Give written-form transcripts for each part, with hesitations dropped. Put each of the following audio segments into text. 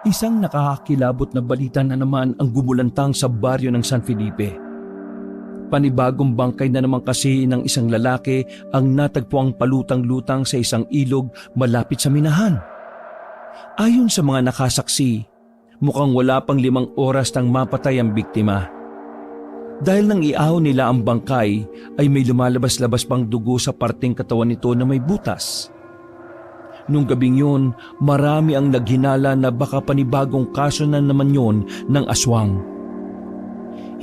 Isang nakakakilabot na balita na naman ang gumulantang sa baryo ng San Felipe. Panibagong bangkay na naman kasi ng isang lalaki ang natagpuang palutang-lutang sa isang ilog malapit sa minahan. Ayon sa mga nakasaksi, mukhang wala pang 5 oras nang mapatay ang biktima. Dahil nang iahaw nila ang bangkay ay may lumalabas-labas pang dugo sa parteng katawan nito na may butas. Nung gabing yun, marami ang naghinala na baka panibagong kaso na naman yun ng aswang.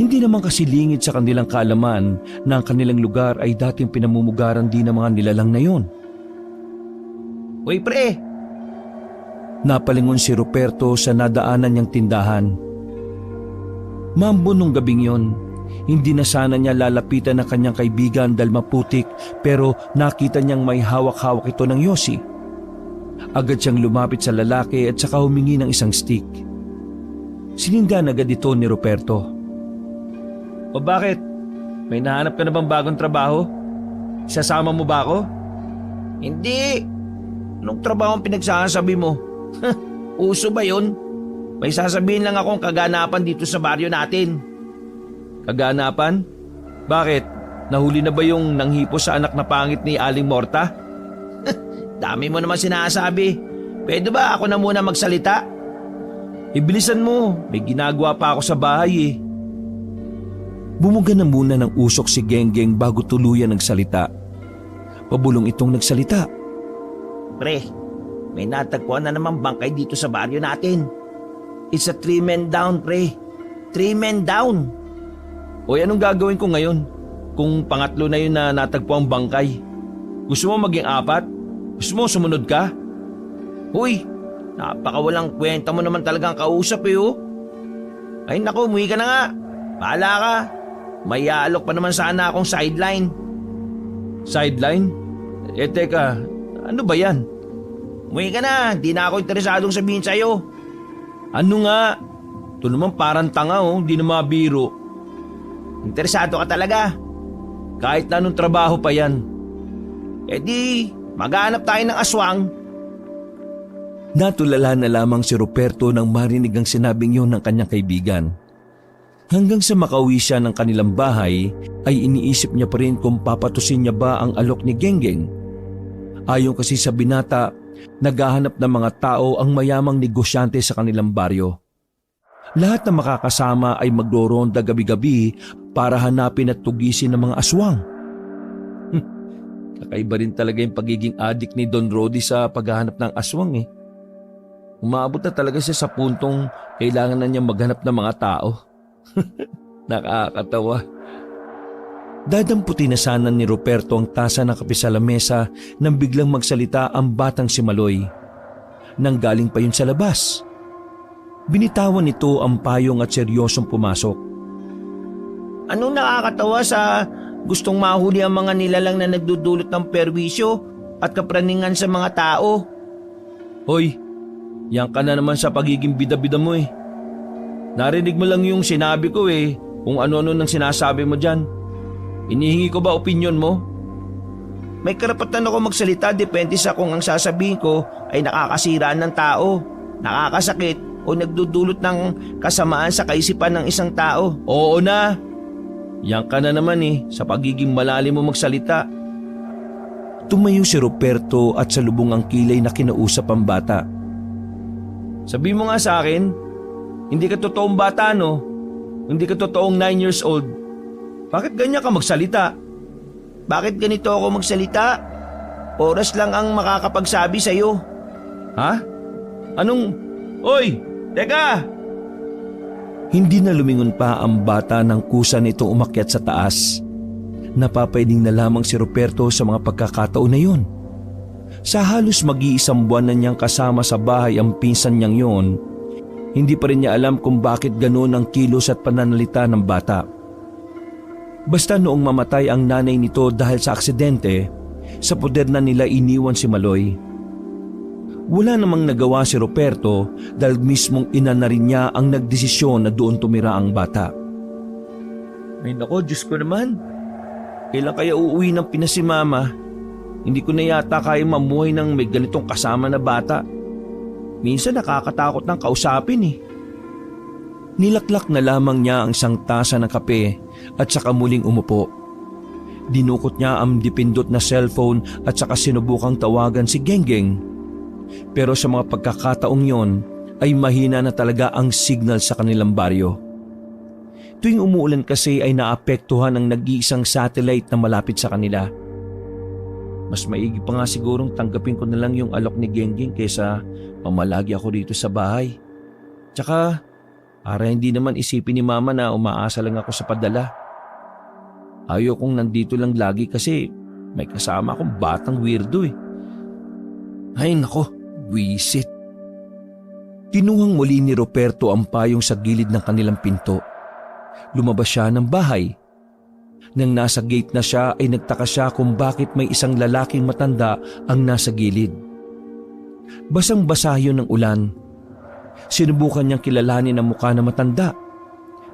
Hindi naman kasi lingid sa kanilang kaalaman na ang kanilang lugar ay dating pinamumugaran din ng mga nilalang na yun. Uy pre! Napalingon si Ruperto sa nadaanan niyang tindahan. Mambo nung gabing yun, hindi na sana niya lalapitan ng kanyang kaibigan dahil maputik pero nakita niyang may hawak-hawak ito ng yosi. Agad siyang lumapit sa lalaki at saka humingi ng isang stick. Sinindan agad ito ni Ruperto. O bakit? May nahanap ka na bang bagong trabaho? Isasama mo ba ako? Hindi! Anong trabaho ang pinagsasabi mo? Uso ba yun? May sasabihin lang akong kaganapan dito sa baryo natin. Kaganapan? Bakit? Nahuli na ba yung nanghipo sa anak na pangit ni Aling Morta? Dami mo naman sinasabi. Pwede ba ako na muna magsalita? Ibilisan mo, may ginagawa pa ako sa bahay eh. Bumuga na muna ng usok si Genggeng bago tuluyan nagsalita. Pabulong itong nagsalita. Pre, may natagpuan na naman bangkay dito sa baryo natin. It's a 3-man down, pre. 3-man down. Oy, anong gagawin ko ngayon? Kung pangatlo na yun na natagpuan ang bangkay. Gusto mo maging 4? Gusto mo sumunod ka? Huy, napakawalang kwenta mo naman talagang kausap eh oh. Ay naku, umuwi ka na nga. Bahala ka. May aalok pa naman sana akong sideline. Sideline? Eh teka, ano ba yan? Umuwi ka na, di na ako interesadong sabihin sa'yo. Ano nga? Ito naman parang tanga oh, di na mabiro. Interesado ka talaga? Kahit na anong trabaho pa yan. Eh di, maghanap tayo ng aswang. Natulala na lamang si Ruperto nang marinig ang sinabing yun ng kanyang kaibigan. Hanggang sa makauwi siya ng kanilang bahay ay iniisip niya pa rin kung papatusin niya ba ang alok ni Genggeng. Ayon kasi sa binata, naghahanap ng mga tao ang mayamang negosyante sa kanilang baryo. Lahat na makakasama ay magdoronda gabi-gabi para hanapin at tugisin ng mga aswang. Kakaiba rin talaga yung pagiging adik ni Don Rody sa paghahanap ng aswang eh. Umabot na talaga siya sa puntong kailangan na niya maghanap ng mga tao. Nakakatawa. Dadamputi na sana ni Ruperto ang tasa ng kape sa lamesa nang biglang magsalita ang batang si Maloy. Nanggaling pa yun sa labas. Binitawan nito ang payong at seryosong pumasok. Anong nakakatawa sa gustong mahuli ang mga nilalang na nagdudulot ng perwisyo at kapraningan sa mga tao? Hoy, yan ka na naman sa pagiging bida-bida mo eh. Narinig mo lang yung sinabi ko eh, kung ano-ano nang sinasabi mo dyan. Inihingi ko ba opinyon mo? May karapatan ako magsalita depende sa kung ang sasabihin ko ay nakakasira ng tao, nakakasakit o nagdudulot ng kasamaan sa kaisipan ng isang tao. Oo na. Yan ka na naman eh, sa pagiging malalim mo magsalita. Tumayo si Ruperto at sa lubong ang kilay na kinausap ang bata. Sabi mo nga sa akin, hindi ka totoong bata no? Hindi ka totoong 9 years old. Bakit ganyan ka magsalita? Bakit ganito ako magsalita? Oras lang ang makakapagsabi sa'yo. Ha? Anong... Oy! Teka! Hindi na lumingon pa ang bata nang kusa nito umakyat sa taas. Napapailing na lamang si Ruperto sa mga pagkakataon na yun. Sa halos mag-iisang buwan na niyang kasama sa bahay ang pinsan niyang yun, hindi pa rin niya alam kung bakit ganoon ang kilos at pananalita ng bata. Basta noong mamatay ang nanay nito dahil sa aksidente, sa poder na nila iniwan si Maloy. Wala namang nagawa si Ruperto dahil mismong ina na rin niya ang nagdesisyon na doon tumira ang bata. Ay nako, Diyos ko naman. Kailan kaya uuwi ng Pinas si Mama? Hindi ko na yata kaya mamuhay ng may ganitong kasama na bata. Minsan nakakatakot ng kausapin eh. Nilaklak na lamang niya ang isang tasa ng kape at saka muling umupo. Dinukot niya ang dipindot na cellphone at saka sinubukang tawagan si Genggeng. Pero sa mga pagkakataong yon ay mahina na talaga ang signal sa kanilang baryo. Tuwing umuulan kasi ay naapektuhan ang nag-iisang satellite na malapit sa kanila. Mas maigi pa nga sigurong tanggapin ko na lang yung alok ni Genggeng kaysa mamalagi ako dito sa bahay. Tsaka, para hindi naman isipin ni Mama na umaasa lang ako sa padala. Ayaw kong nandito lang lagi kasi may kasama akong batang weirdo eh. Ay nako, wisit. Kinuhang muli ni Roberto ang payong sa gilid ng kanilang pinto. Lumabas siya ng bahay. Nang nasa gate na siya ay nagtaka siya kung bakit may isang lalaking matanda ang nasa gilid. Basang-basa yun ng ulan. Sinubukan niyang kilalanin ang mukha na matanda.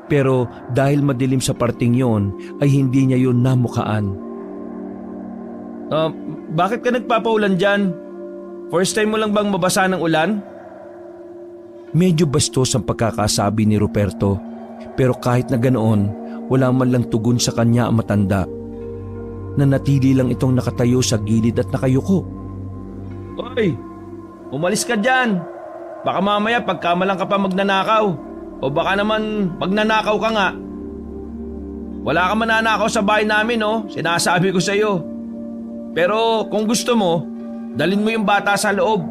Pero dahil madilim sa parting yon ay hindi niya yun namukaan. Bakit ka nagpapaulan dyan? First time mo lang bang mabasa ng ulan? Medyo bastos ang pagkakasabi ni Roberto. Pero kahit na ganoon, wala man lang tugon sa kanya ang matanda. Nanatili lang itong nakatayo sa gilid at nakayuko. Hoy! Umalis ka dyan! Baka mamaya pagkamalang ka pa magnanakaw. O baka naman magnanakaw ka nga. Wala ka mananakaw sa bahay namin, oh. Sinasabi ko sa iyo. Pero kung gusto mo, dalin mo yung bata sa loob.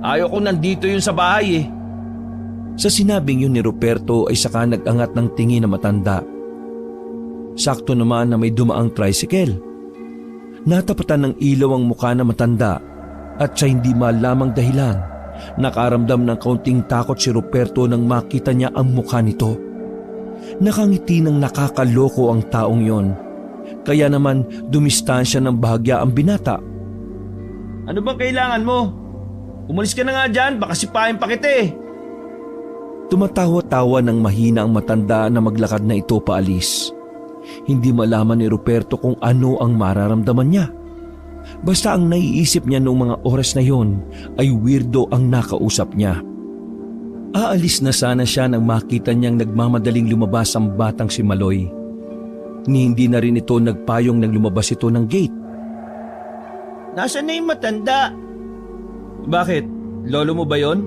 Ayaw kong nandito yun sa bahay eh. Sa sinabing yun ni Roberto ay saka nag-angat ng tingin na matanda. Sakto naman na may dumaang tricycle. Natapatan ng ilaw ang mukha na matanda at sa hindi malamang dahilan. Nakaramdam ng kaunting takot si Roberto nang makita niya ang mukha nito. Nakangiti ng nakakaloko ang taong yon. Kaya naman dumistansya ng bahagya ang binata. Ano bang kailangan mo? Umalis ka na nga dyan, baka sipahin pa kita eh. Tumatawa-tawa ng mahina ang matanda na maglakad na ito paalis. Hindi malaman ni Roberto kung ano ang mararamdaman niya. Basta ang naiisip niya noong mga oras na yon ay weirdo ang nakausap niya. Aalis na sana siya nang makita niyang nagmamadaling lumabas ang batang si Maloy. Ni hindi na rin ito nagpayong nang lumabas ito ng gate. Nasaan na yung matanda? Bakit? Lolo mo ba yon?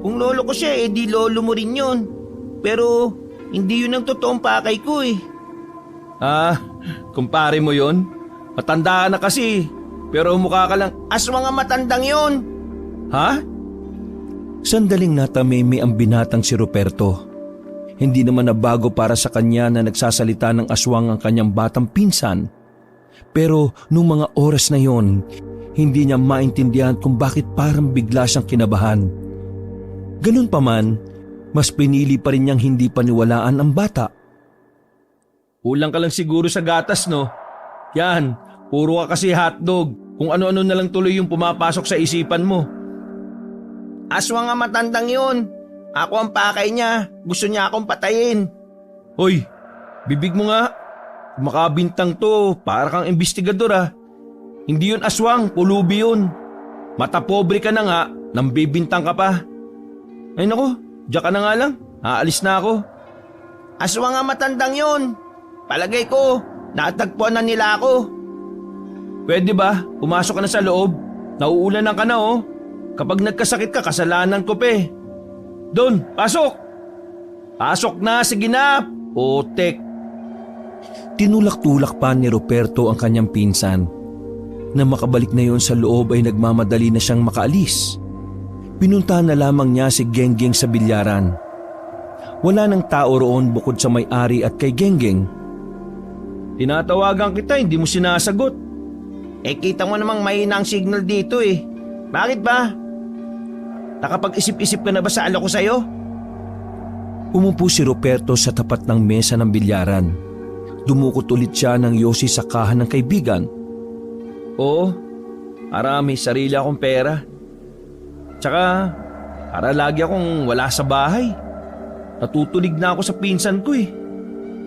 Kung lolo ko siya eh di lolo mo rin yun. Pero hindi yun ang totoong pakay ko eh. Kumpare mo yon? Matanda na kasi, pero mukha ka lang aswang ang matandang yun. Ha? Sandaling natamimi ang binatang si Roberto. Hindi naman nabago para sa kanya na nagsasalita ng aswang ang kanyang batang pinsan. Pero nung mga oras na yon, hindi niya maintindihan kung bakit parang bigla siyang kinabahan. Ganun pa man, mas pinili pa rin niyang hindi paniwalaan ang bata. Kulang ka lang siguro sa gatas, no? Yan, puro ka kasi hotdog. Kung ano-ano na lang tuloy yung pumapasok sa isipan mo. Aswang nga matandang yun. Ako ang pakay niya. Gusto niya akong patayin. Hoy, bibig mo nga. Kung makabintang to, para kang investigador ah. Hindi yun aswang, pulubi yun. Mata pobre ka na nga, nang bibintang ka pa. Ay nako, diyan ka na nga lang. Aalis na ako. Aswang nga matandang yun. Palagay ko, natagpuan na nila ako. Pwede ba? Pumasok ka na sa loob. Nauulanan ka na oh. Kapag nagkasakit ka, kasalanan ko pe. Doon, pasok! Pasok na, sige na! Putek! Tinulak-tulak pa ni Roberto ang kanyang pinsan. Na makabalik na yon sa loob ay nagmamadali na siyang makaalis. Pinuntahan na lamang niya si Genggeng sa bilyaran. Wala nang tao roon bukod sa may-ari at kay Genggeng. Tinatawagan kita, hindi mo sinasagot. Kita mo namang mahina ang signal dito eh. Bakit ba? Nakapag-isip-isip ka na ba sa alok ko sa'yo? Umupo si Roberto sa tapat ng mesa ng bilyaran. Dumukot ulit siya ng yosi sa kahan ng kaibigan. Oo, para may sarili akong pera. Tsaka, para lagi akong wala sa bahay. Natutulig na ako sa pinsan ko eh.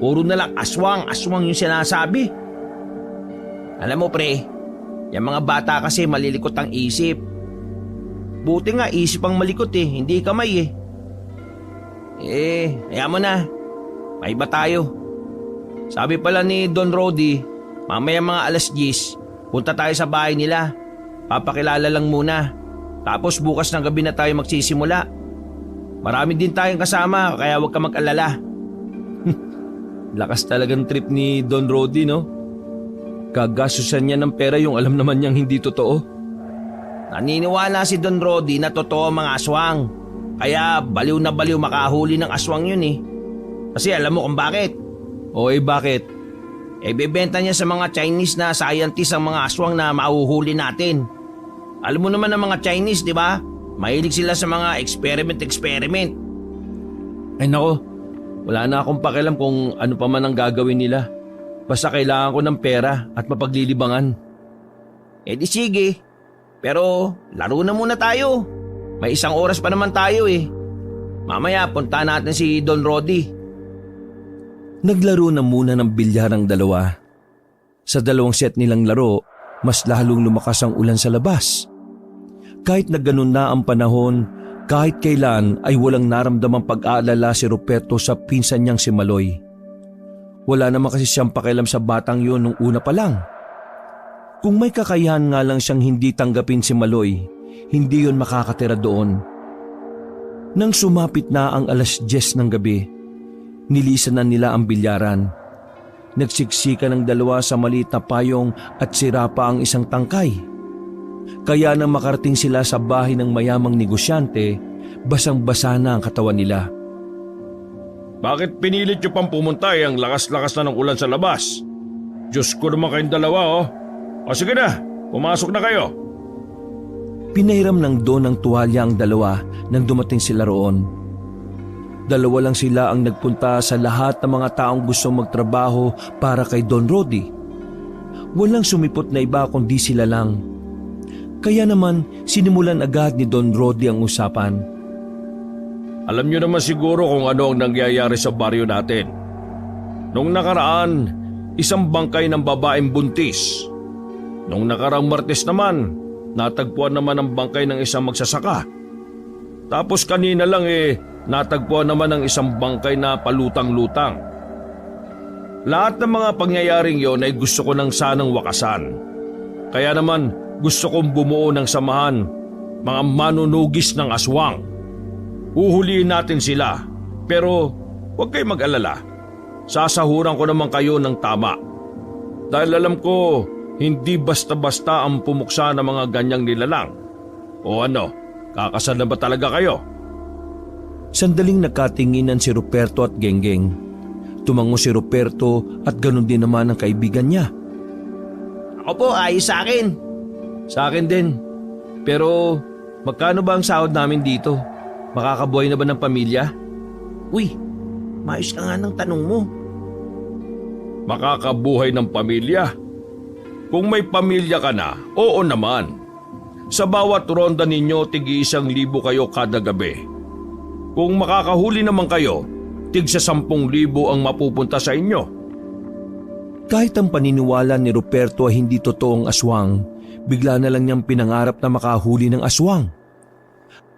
Puro na lang aswang yung sinasabi. Alam mo pre, yung mga bata kasi malilikot ang isip. Buti nga isip ang malikot hindi kamay hayaan mo na. May iba tayo. Sabi pala ni Don Rody, mamaya mga alas 10, punta tayo sa bahay nila. Papakilala lang muna. Tapos bukas ng gabi na tayo magsisimula. Marami din tayong kasama kaya huwag ka mag-alala. Lakas talagang trip ni Don Rody, no? Gagastusan niya ng pera yung alam naman niyang hindi totoo. Naniniwala si Don Rody na totoo ang mga aswang. Kaya baliw na baliw makahuli ng aswang yun Kasi alam mo kung bakit. Bakit? Bebenta niya sa mga Chinese na scientist ang mga aswang na mauhuli natin. Alam mo naman ang mga Chinese, di ba? Mahilig sila sa mga experiment. Ay nako, wala na akong pakialam kung ano pa man ang gagawin nila. Basta kailangan ko ng pera at mapaglilibangan. Di sige. Pero laro na muna tayo. May 1 oras pa naman tayo Mamaya punta natin si Don Rody. Naglaro na muna ng bilyar ang dalawa. Sa 2 set nilang laro, mas lalong lumakas ang ulan sa labas. Kahit na ganun na ang panahon, kahit kailan ay walang naramdamang pag-aalala si Ruperto sa pinsan niyang si Maloy. Wala naman kasi siyang pakialam sa batang yun nung una pa lang. Kung may kakayahan nga lang siyang hindi tanggapin si Maloy, hindi yun makakatira doon. Nang sumapit na ang alas 10 ng gabi, nilisan na nila ang bilyaran. Nagsiksika ng dalawa sa maliit na payong at sira pa ang isang tangkay. Kaya nang makarating sila sa bahay ng mayamang negosyante, basang-basa na ang katawan nila. Bakit pinilit niyo pang pumunta ang lakas-lakas na ng ulan sa labas? Diyos ko naman kayong dalawa O sige na, pumasok na kayo. Pinahiram ng Don ng tuwalya ang dalawa nang dumating sila roon. 2 lang sila ang nagpunta sa lahat ng mga taong gusto magtrabaho para kay Don Rody. Walang sumipot na iba kundi sila lang. Kaya naman sinimulan agad ni Don Rody ang usapan. Alam niyo naman siguro kung ano ang nangyayari sa baryo natin. Nung nakaraan, isang bangkay ng babaeng buntis. Nung nakaraang Martes naman, natagpuan naman ang bangkay ng isang magsasaka. Tapos kanina lang natagpuan naman ang isang bangkay na palutang-lutang. Lahat ng mga pangyayaring yon ay gusto ko nang sanang wakasan. Kaya naman gusto kong bumuo ng samahan, mga manunugis ng aswang. Uhulihin natin sila, pero huwag kayong mag-alala. Sasahuran ko naman kayo ng tama. Dahil alam ko, hindi basta-basta ang pumuksa ng mga ganyang nilalang. O ano, kakasal na ba talaga kayo? Sandaling nakatinginan si Ruperto at Genggeng. Tumango si Ruperto at ganun din naman ang kaibigan niya. Ako po, ayos sa akin. Sa akin din. Pero magkano ba ang sahod namin dito? Makakabuhay na ba ng pamilya? Uy, maayos ka nga ng tanong mo. Makakabuhay ng pamilya? Kung may pamilya ka na, oo naman. Sa bawat ronda ninyo, tig-1,000 kayo kada gabi. Kung makakahuli naman kayo, tig-10,000 ang mapupunta sa inyo. Kahit ang paniniwala ni Ruperto ay hindi totoong aswang, bigla na lang niyang pinangarap na makahuli ng aswang.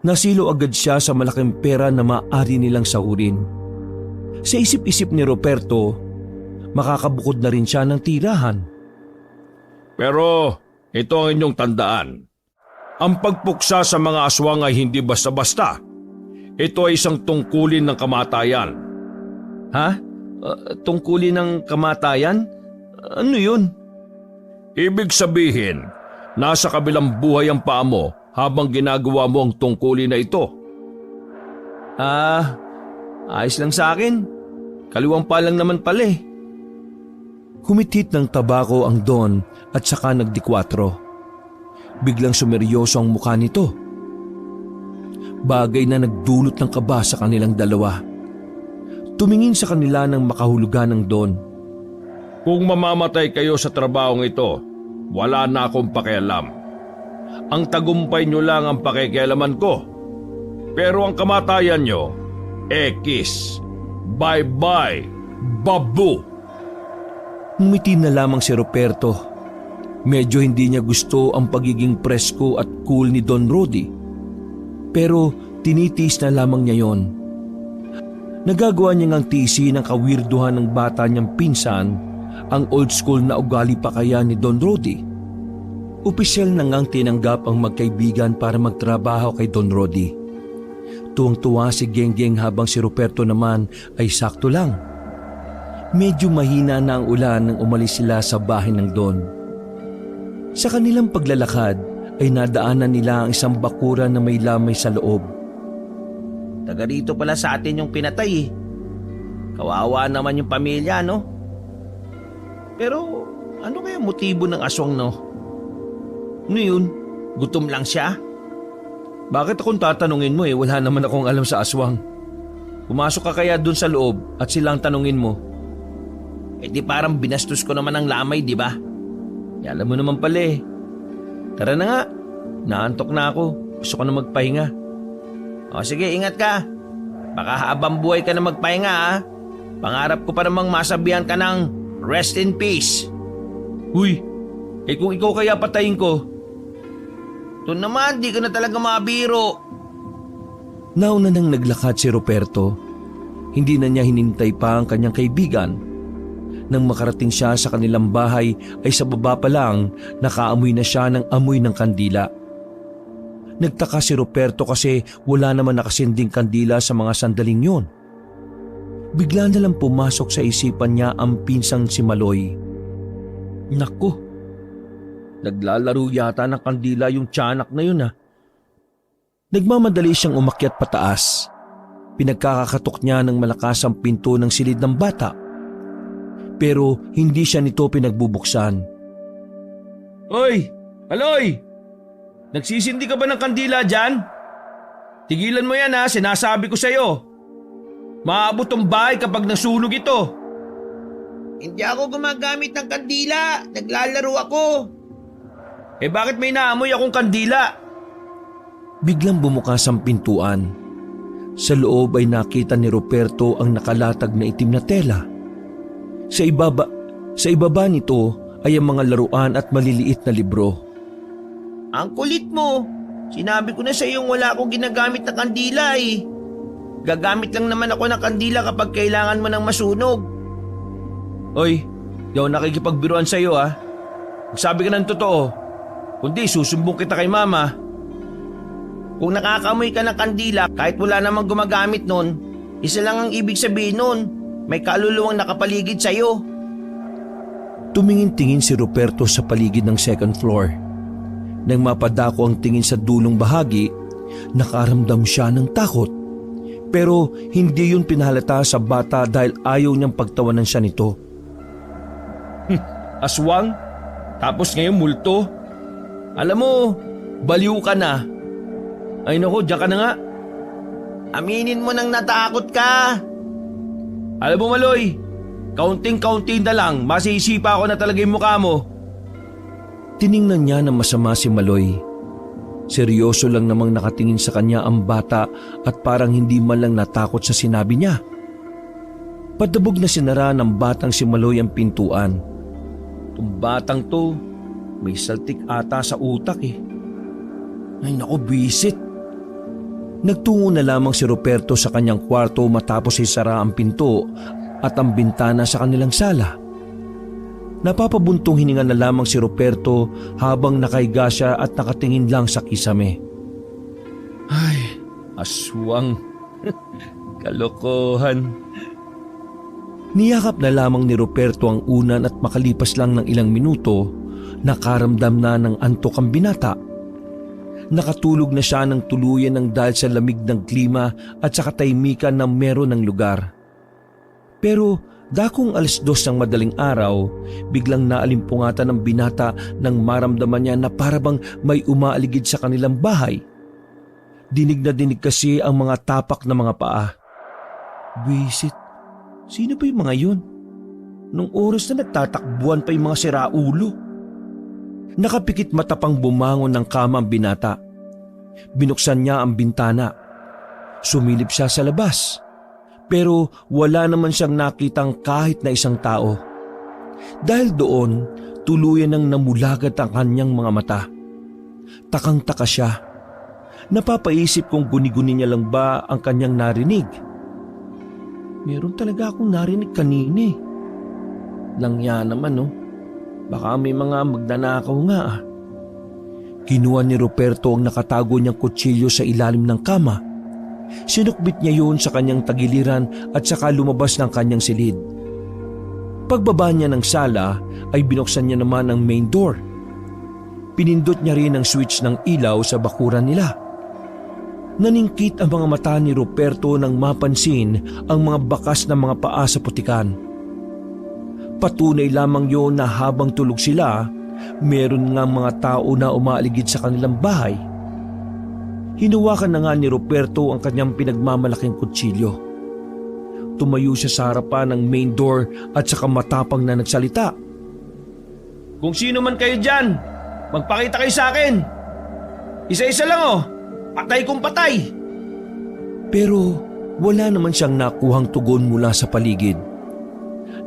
Nasilo agad siya sa malaking pera na maaari nilang sahurin. Sa isip-isip ni Ruperto, makakabukod na rin siya ng tirahan. Pero ito ang inyong tandaan. Ang pagpuksa sa mga aswang ay hindi basta-basta. Ito ay isang tungkulin ng kamatayan. Ha? Tungkulin ng kamatayan? Ano yun? Ibig sabihin, nasa kabilang buhay ang paa mo habang ginagawa mo ang tungkulin na ito. Ayos lang sa akin. Kaliwang pa lang naman pala Humithit ng tabako ang Don at saka nagdikwatro. Biglang sumeryoso ang mukha nito. Bagay na nagdulot ng kaba sa kanilang dalawa. Tumingin sa kanila ng makahulugan ng Don. Kung mamamatay kayo sa trabahong ito, wala na akong pakialam. Ang tagumpay nyo lang ang pakikialaman ko. Pero ang kamatayan nyo, X. Bye-bye, babu! Ngumiti na lamang si Ruperto. Medyo hindi niya gusto ang pagiging presko at cool ni Don Rody. Pero tinitiis na lamang niya yon. Nagagawa niya ngang tiisin ang kawirduhan ng bata niyang pinsan, ang old school na ugali pa kaya ni Don Rody. Opisyal na ngang tinanggap ang magkaibigan para magtrabaho kay Don Rody. Tuwang-tuwa si Genggeng habang si Ruperto naman ay sakto lang. Medyo mahina na ang ulan nang umalis sila sa bahay ng Don. Sa kanilang paglalakad ay nadaanan nila ang isang bakuran na may lamay sa loob. Taga rito pala sa atin yung pinatay eh. Kawawa naman yung pamilya, no? Pero ano kaya motibo ng aswang, no? Ano yun? Gutom lang siya? Bakit akong tatanungin mo wala naman akong alam sa aswang. Pumasok ka kaya dun sa loob at silang tanungin mo. Eh di parang binastos ko naman ang lamay, di ba? Alam mo naman pala Tara na nga, naantok na ako. Gusto ko na magpahinga. O sige, ingat ka. Baka habang buhay ka na magpahinga, ha? Pangarap ko pa namang masabihan ka ng rest in peace. Uy, kung ikaw kaya patayin ko. Ito naman, di ka na talaga mabiro. Nauna nang naglakad si Ruperto. Hindi na niya hinintay pa ang kanyang kaibigan. Nang makarating siya sa kanilang bahay ay sa baba pa lang nakaamoy na siya ng amoy ng kandila. Nagtaka si Ruperto kasi wala naman nakasinding kandila sa mga sandaling yun. Bigla na lang pumasok sa isipan niya ang pinsang si Maloy. Naku, naglalaro yata ng kandila yung tiyanak na yun Nagmamadali siyang umakyat pataas. Pinagkakakatok niya ng malakas ang pinto ng silid ng bata. Pero hindi siya nito pinagbubuksan. Hoy! Aloy! Nagsisindi ka ba ng kandila dyan? Tigilan mo yan sinasabi ko sa'yo. Maabot ang bahay kapag nasunog ito. Hindi ako gumagamit ng kandila. Naglalaro ako. Bakit may naamoy akong kandila? Biglang bumukas ang pintuan. Sa loob ay nakita ni Ruperto ang nakalatag na itim na tela. Sa ibaba nito ay ang mga laruan at maliliit na libro. Ang kulit mo. Sinabi ko na sa iyo wala akong ginagamit na kandila eh. Gagamit lang naman ako ng kandila kapag kailangan mo ng masunog. Oy, di ako nakikipagbiruan sa'yo Magsabi ka ng totoo. Kundi susumbong kita kay mama. Kung nakakamoy ka ng kandila kahit wala namang gumagamit nun, isa lang ang ibig sabihin nun. May kaluluwang nakapaligid sa'yo. Tumingin-tingin si Ruperto sa paligid ng second floor. Nang mapadako ang tingin sa dulong bahagi, nakaramdam siya ng takot. Pero hindi yun pinahalata sa bata dahil ayaw niyang pagtawanan siya nito. Aswang? Tapos ngayon multo? Alam mo, baliw ka na. Ay nako, diyan ka na nga. Aminin mo nang natakot ka. Alam mo Maloy, kaunting-kaunti na lang, masisipa ko na talaga yung mukha mo. Tiningnan niya na masama si Maloy. Seryoso lang namang nakatingin sa kanya ang bata at parang hindi man lang natakot sa sinabi niya. Padabog na sinara ng batang si Maloy ang pintuan. Itong batang to, may saltik ata sa utak Ay naku, bisit. Nagtungo na lamang si Ruperto sa kanyang kwarto matapos isara ang pinto at ang bintana sa kanilang sala. Napapabuntong hininga na lamang si Ruperto habang nakahiga siya at nakatingin lang sa kisame. Ay, aswang. Kalokohan. Niyakap na lamang ni Ruperto ang unan at makalipas lang ng ilang minuto, nakaramdam na ng antok ang binata. Nakatulog na siya ng tuluyan ng dahil sa lamig ng klima at sa katahimikan na meron ng lugar. Pero dakong 2:00 ng madaling araw, biglang naalimpungatan ng binata nang maramdaman niya na parabang may umaaligid sa kanilang bahay. Dinig na dinig kasi ang mga tapak na mga paa. Wisit, sino ba yung mga yun? Nung oras na nagtatakbuhan pa yung mga siraulo. Nakapikit matapang bumangon ng kama ang binata. Binuksan niya ang bintana. Sumilip siya sa labas. Pero wala naman siyang nakitang kahit na isang tao. Dahil doon, tuluyan nang namulagat ang kanyang mga mata. Takang-taka siya. Napapaisip kung guni-guni niya lang ba ang kanyang narinig. Meron talaga akong narinig kanina eh. Langya naman no. Baka may mga magnanakaw nga ah. Kinuha ni Ruperto ang nakatago niyang kutsilyo sa ilalim ng kama. Sinukbit niya yun sa kanyang tagiliran at saka lumabas ng kanyang silid. Pagbaba niya ng sala ay binuksan niya naman ang main door. Pinindot niya rin ang switch ng ilaw sa bakuran nila. Naningkit ang mga mata ni Ruperto nang mapansin ang mga bakas ng mga paa sa putikan. Patunay lamang yon na habang tulog sila, meron nga mga tao na umaaligid sa kanilang bahay. Hinawakan na nga ni Ruperto ang kanyang pinagmamalaking kutsilyo. Tumayo siya sa harapan ng main door at saka matapang na nagsalita. Kung sino man kayo dyan, magpakita kayo sa akin. Isa-isa lang oh. Patay kung patay. Pero wala naman siyang nakuhang tugon mula sa paligid.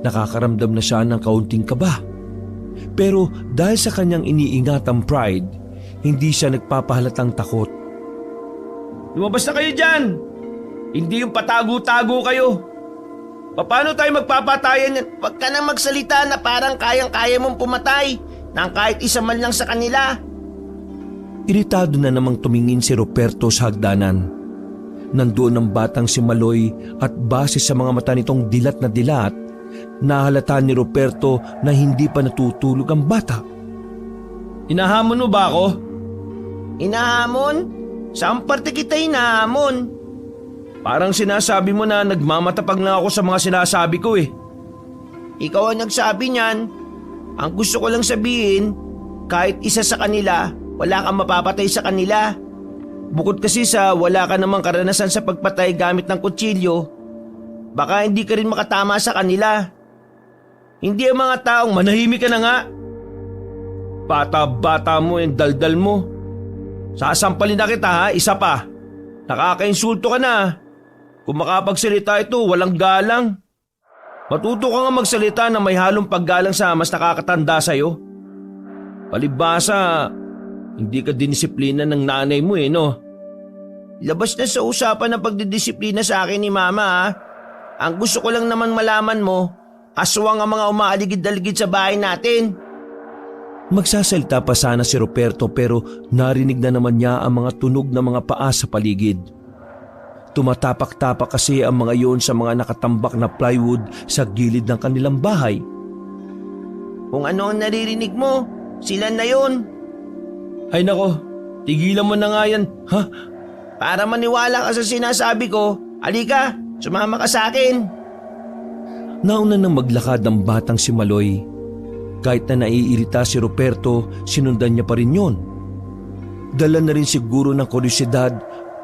Nakakaramdam na siya ng kaunting kaba. Pero dahil sa kanyang iniingatang pride, hindi siya nagpapahalatang takot. Lumabas na kayo dyan. Hindi yung patago-tago kayo. Paano tayo magpapatayan yan? Huwag ka nang magsalita na parang kayang-kaya mong pumatay nang kahit isa man lang sa kanila. Iritado na namang tumingin si Ruperto sa hagdanan. Nandoon ang batang si Maloy at base sa mga mata nitong dilat na dilat, nahalata ni Ruperto na hindi pa natutulog ang bata. Hinahamon mo ba ako? Hinahamon? Saan parte kita hinahamon? Parang sinasabi mo na nagmamatapag lang ako sa mga sinasabi ko eh. Ikaw ang nagsabi niyan. Ang gusto ko lang sabihin, kahit isa sa kanila, wala kang mapapatay sa kanila. Bukod kasi sa wala ka namang karanasan sa pagpatay gamit ng kutsilyo, baka hindi ka rin makatama sa kanila. Hindi ang mga taong manahimik ka na nga. Bata-bata mo yung daldal mo. Sasampalin na kita ha, isa pa. Nakakainsulto ka na. Kung makapagsalita ito, walang galang. Matuto ka nga magsalita na may halong paggalang sa mas nakakatanda sa'yo. Palibhasa, hindi ka dinisiplina ng nanay mo eh, no? Labas na sa usapan ng pagdidisiplina sa akin ni Mama ha. Ang gusto ko lang naman malaman mo, aswang ang mga umaaligid-aligid sa bahay natin. Magsasalita pa sana si Ruperto pero narinig na naman niya ang mga tunog ng mga paa sa paligid. Tumatapak-tapak kasi ang mga yon sa mga nakatambak na plywood sa gilid ng kanilang bahay. Kung ano ang naririnig mo, sila na yon. Ay nako, tigilan mo na nga yan, ha? Para maniwala ka sa sinasabi ko, alika, sumama ka sa akin. Nauna nang maglakad ang batang si Maloy. Kahit na naiirita si Ruperto, sinundan niya pa rin yon. Dala na rin siguro ng kuryosidad,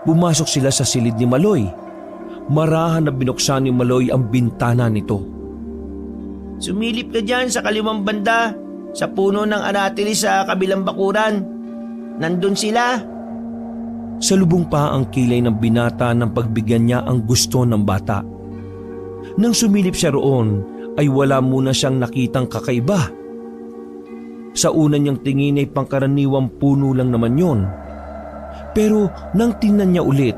pumasok sila sa silid ni Maloy. Marahan na binuksan ni Maloy ang bintana nito. Sumilip ka dyan sa kaliwang banda, sa puno ng aratili sa kabilang bakuran. Nandun sila. Salubong pa ang kilay ng binata nang pagbigyan niya ang gusto ng bata. Nang sumilip siya roon, ay wala muna siyang nakitang kakaiba. Sa una niyang tingin ay pangkaraniwang puno lang naman yon. Pero nang tingnan niya ulit,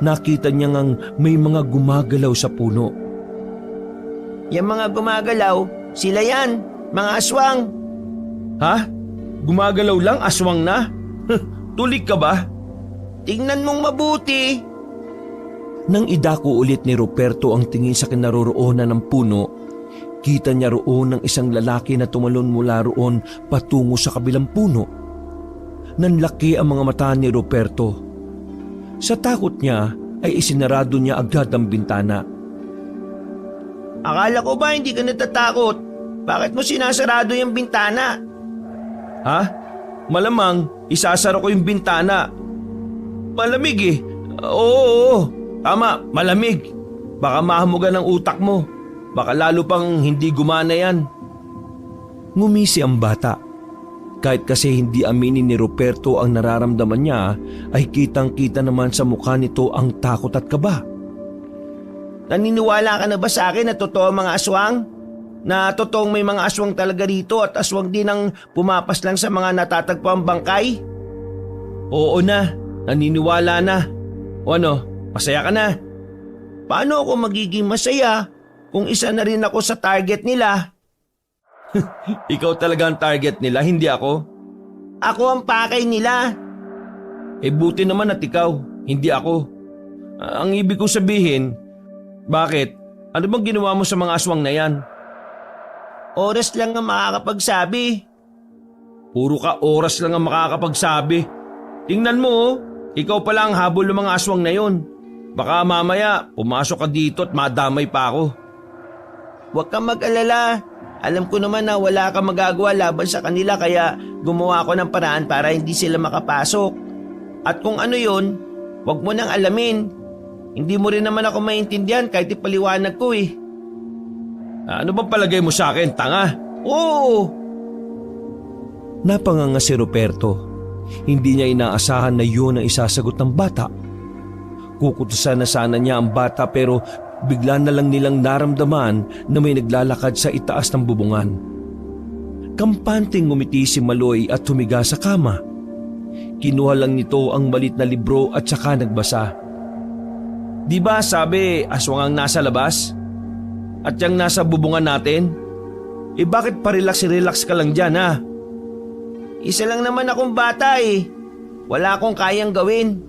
nakita niya ngang may mga gumagalaw sa puno. Yung mga gumagalaw, sila yan, mga aswang. Ha? Gumagalaw lang, aswang na? Tulig ka ba? Tingnan mong mabuti. Nang idako ulit ni Ruperto ang tingin sa kinaroroonan ng puno, kita niya roon ng isang lalaki na tumalon mula roon patungo sa kabilang puno. Nanlaki ang mga mata ni Ruperto. Sa takot niya ay isinarado niya agad ang bintana. Akala ko ba hindi ka natatakot? Bakit mo sinasarado yung bintana? Ha? Malamang isasara ko yung bintana. Malamig eh. Oo. Tama, malamig. Baka mahamugan ang utak mo. Baka lalo pang hindi gumana yan. Ngumisi ang bata. Kahit kasi hindi aminin ni Ruperto ang nararamdaman niya, ay kitang-kita naman sa mukha nito ang takot at kaba. Naniniwala ka na ba sa akin na totoo ang mga aswang? Na totoong may mga aswang talaga rito at aswang din ang pumapas lang sa mga natatagpo ang bangkay? Oo na, naniniwala na. O ano, masaya ka na? Paano ako magiging masaya kung isa na rin ako sa target nila? Ikaw talaga ang target nila, hindi ako. Ako ang pakay nila. Buti naman at ikaw, hindi ako. Ang ibig kong sabihin, bakit? Ano bang ginawa mo sa mga aswang na yan? Oras lang ang makakapagsabi. Puro ka oras lang ang makakapagsabi. Tingnan mo, ikaw pala ang habol ng mga aswang na yon. Baka mamaya pumasok ka dito at madamay pa ako. Huwag kang mag-alala. Alam ko naman na wala kang magagawa laban sa kanila kaya gumawa ako ng paraan para hindi sila makapasok. At kung ano yon, huwag mo nang alamin. Hindi mo rin naman ako maintindihan kahit ipaliwanag ko eh. Ano bang palagay mo sa akin, tanga? Oo! Napanganga si Ruperto. Hindi niya inaasahan na yun ang isasagot ng bata. Kukutusan na sana niya ang bata pero bigla na lang nilang naramdaman na may naglalakad sa itaas ng bubungan. Kampanteng ngumiti si Maloy at humiga sa kama. Kinuha lang nito ang malit na libro at saka nagbasa. Di ba sabi aswang ang nasa labas? At yung nasa bubungan natin? Bakit pa-relax ka lang dyan ha? Isa lang naman akong bata eh. Wala akong kayang gawin.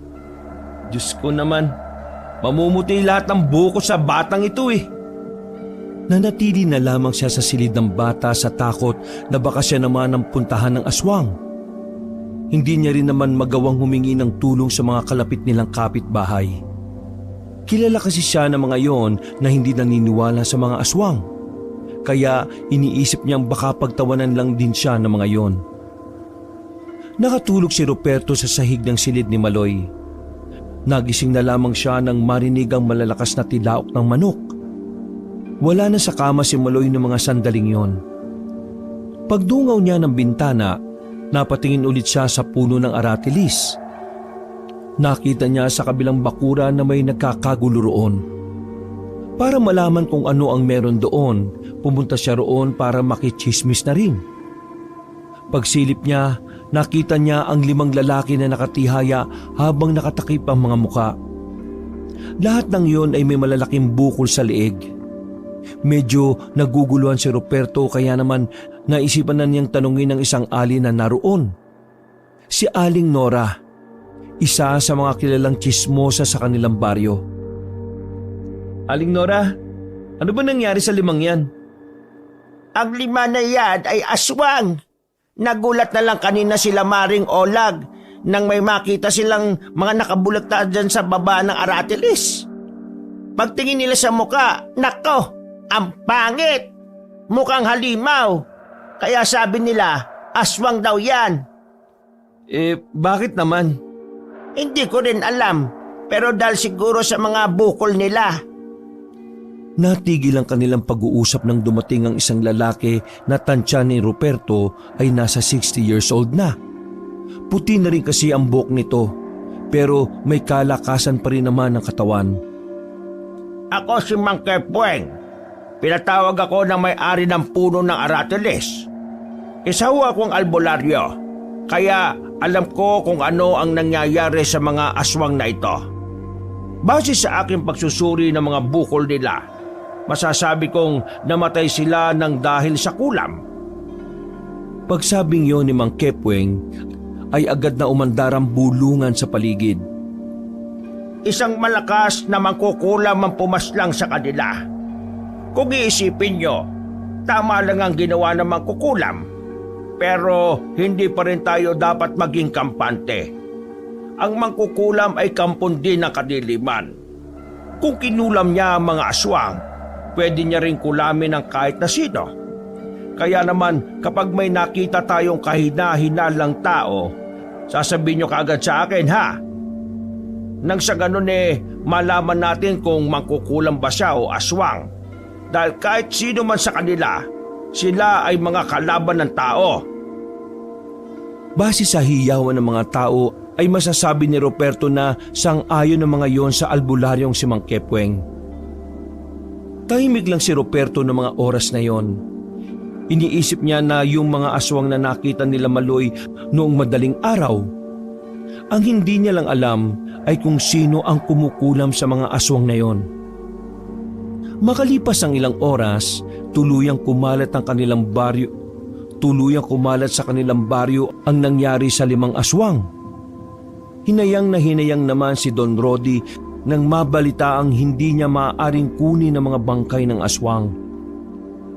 Diyos ko naman, mamumuti lahat ng buko sa batang ito eh. Nanatili na lamang siya sa silid ng bata sa takot na baka siya naman ang puntahan ng aswang. Hindi niya rin naman magawang humingi ng tulong sa mga kalapit nilang kapitbahay. Kilala kasi siya ng mga yon na hindi naniniwala sa mga aswang. Kaya iniisip niyang baka pagtawanan lang din siya ng mga yon. Nakatulog si Ruperto sa sahig ng silid ni Maloy. Nagising na lamang siya nang marinig ang malalakas na tilaok ng manok. Wala na sa kama si Maloy ng mga sandaling yon. Pagdungaw niya ng bintana, napatingin ulit siya sa puno ng aratilis. Nakita niya sa kabilang bakura na may nagkakagulo roon. Para malaman kung ano ang meron doon, pumunta siya roon para makichismis na rin. Pagsilip niya, nakita niya ang 5 lalaki na nakatihaya habang nakatakip ang mga muka. Lahat ng iyon ay may malalaking bukol sa leeg. Medyo naguguluhan si Ruperto kaya naman naisipan na niyang tanungin ng isang alin na naroon. Si Aling Nora, isa sa mga kilalang tsismosa sa kanilang baryo. Aling Nora, ano ba nangyari sa 5 yan? Ang 5 na yan ay aswang. Nagulat na lang kanina sila Maring Olag nang may makita silang mga nakabulagta dyan sa baba ng aratilis. Pagtingin nila sa muka, nako, ang pangit. Mukhang halimaw. Kaya sabi nila, aswang daw yan. Bakit naman? Hindi ko rin alam, pero dahil siguro sa mga bukol nila. Natigil ang kanilang pag-uusap nang dumating ang isang lalaki na tansya ni Ruperto ay nasa 60 years old na. Puti na rin kasi ang buhok nito, pero may kalakasan pa rin naman ang katawan. Ako si Mang Kepweng. Pinatawag ako ng may-ari ng puno ng aratilis. Isa ho akong albularyo, kaya alam ko kung ano ang nangyayari sa mga aswang na ito. Base sa aking pagsusuri ng mga bukol nila, masasabi kong namatay sila ng dahil sa kulam. Pagsabing yon ni Mang Kepweng ay agad na umandar ang bulungan sa paligid. Isang malakas na mangkukulam ang pumaslang sa kanila. Kung iisipin nyo, tama lang ang ginawa ng mangkukulam. Pero hindi pa rin tayo dapat maging kampante. Ang mangkukulam ay kampon din ng kadiliman. Kung kinulam niya ang mga aswang, pwede niya rin kulamin ng kahit na sino. Kaya naman kapag may nakita tayong kahina-hinalang tao, sasabihin niyo kaagad sa akin ha. Nang sa ganun malaman natin kung mangkukulam ba siya o aswang. Dahil kahit sino man sa kanila, sila ay mga kalaban ng tao. Base sa hiyawan ng mga tao ay masasabi ni Ruperto na sang-ayon ng mga yon sa albularyong si Mang Kepweng. Tahimik lang si Ruperto ng mga oras na yon. Iniisip niya na yung mga aswang na nakita nila Maloy noong madaling araw, Ang hindi niya lang alam ay kung sino ang kumukulam sa mga aswang na yon. Makalipas ang ilang oras, tuluyang kumalat sa kanilang baryo ang nangyari sa 5 aswang. Hinayang na hinayang naman si Don Rody nang mabalita ang hindi niya maaaring kunin ng mga bangkay ng aswang.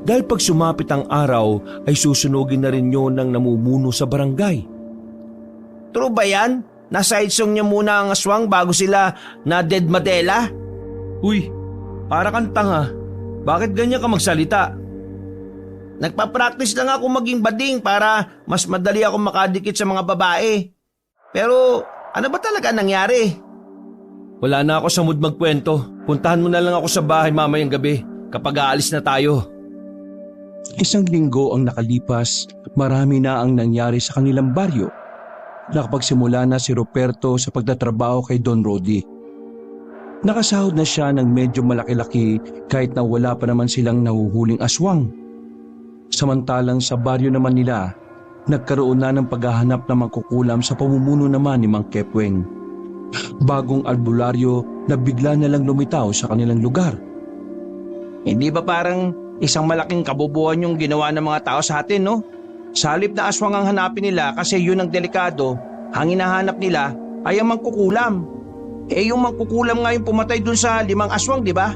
Dahil pag sumapit ang araw ay susunugin na rin yun ng namumuno sa barangay. True ba yan? Nasaitsong niya muna ang aswang bago sila na dead Madela? Uy, para kang tanga. Bakit ganyan ka magsalita? Nagpa-practice lang ako maging bading para mas madali ako makadikit sa mga babae. Pero ano ba talaga nangyari? Wala na ako sa mood magkwento. Puntahan mo na lang ako sa bahay mamayang gabi kapag aalis na tayo. 1 linggo ang nakalipas, marami na ang nangyari sa kanilang baryo. Nakapagsimula na si Ruperto sa pagtatrabaho kay Don Rody. Nakasahod na siya ng medyo malaki-laki kahit na wala pa naman silang nahuhuling aswang. Samantalang sa baryo naman nila, nagkaroon na ng paghahanap ng mangkukulam sa pamumuno naman ni Mang Kepweng. Bagong albularyo na bigla na lang lumitaw sa kanilang lugar. Hindi ba parang isang malaking kabubuhan yung ginawa ng mga tao sa atin, no? Sa halip na aswang ang hanapin nila kasi yun ang delikado, ang hinahanap nila ay ang mangkukulam. Yung mangkukulam nga yung pumatay dun sa 5 aswang, di ba?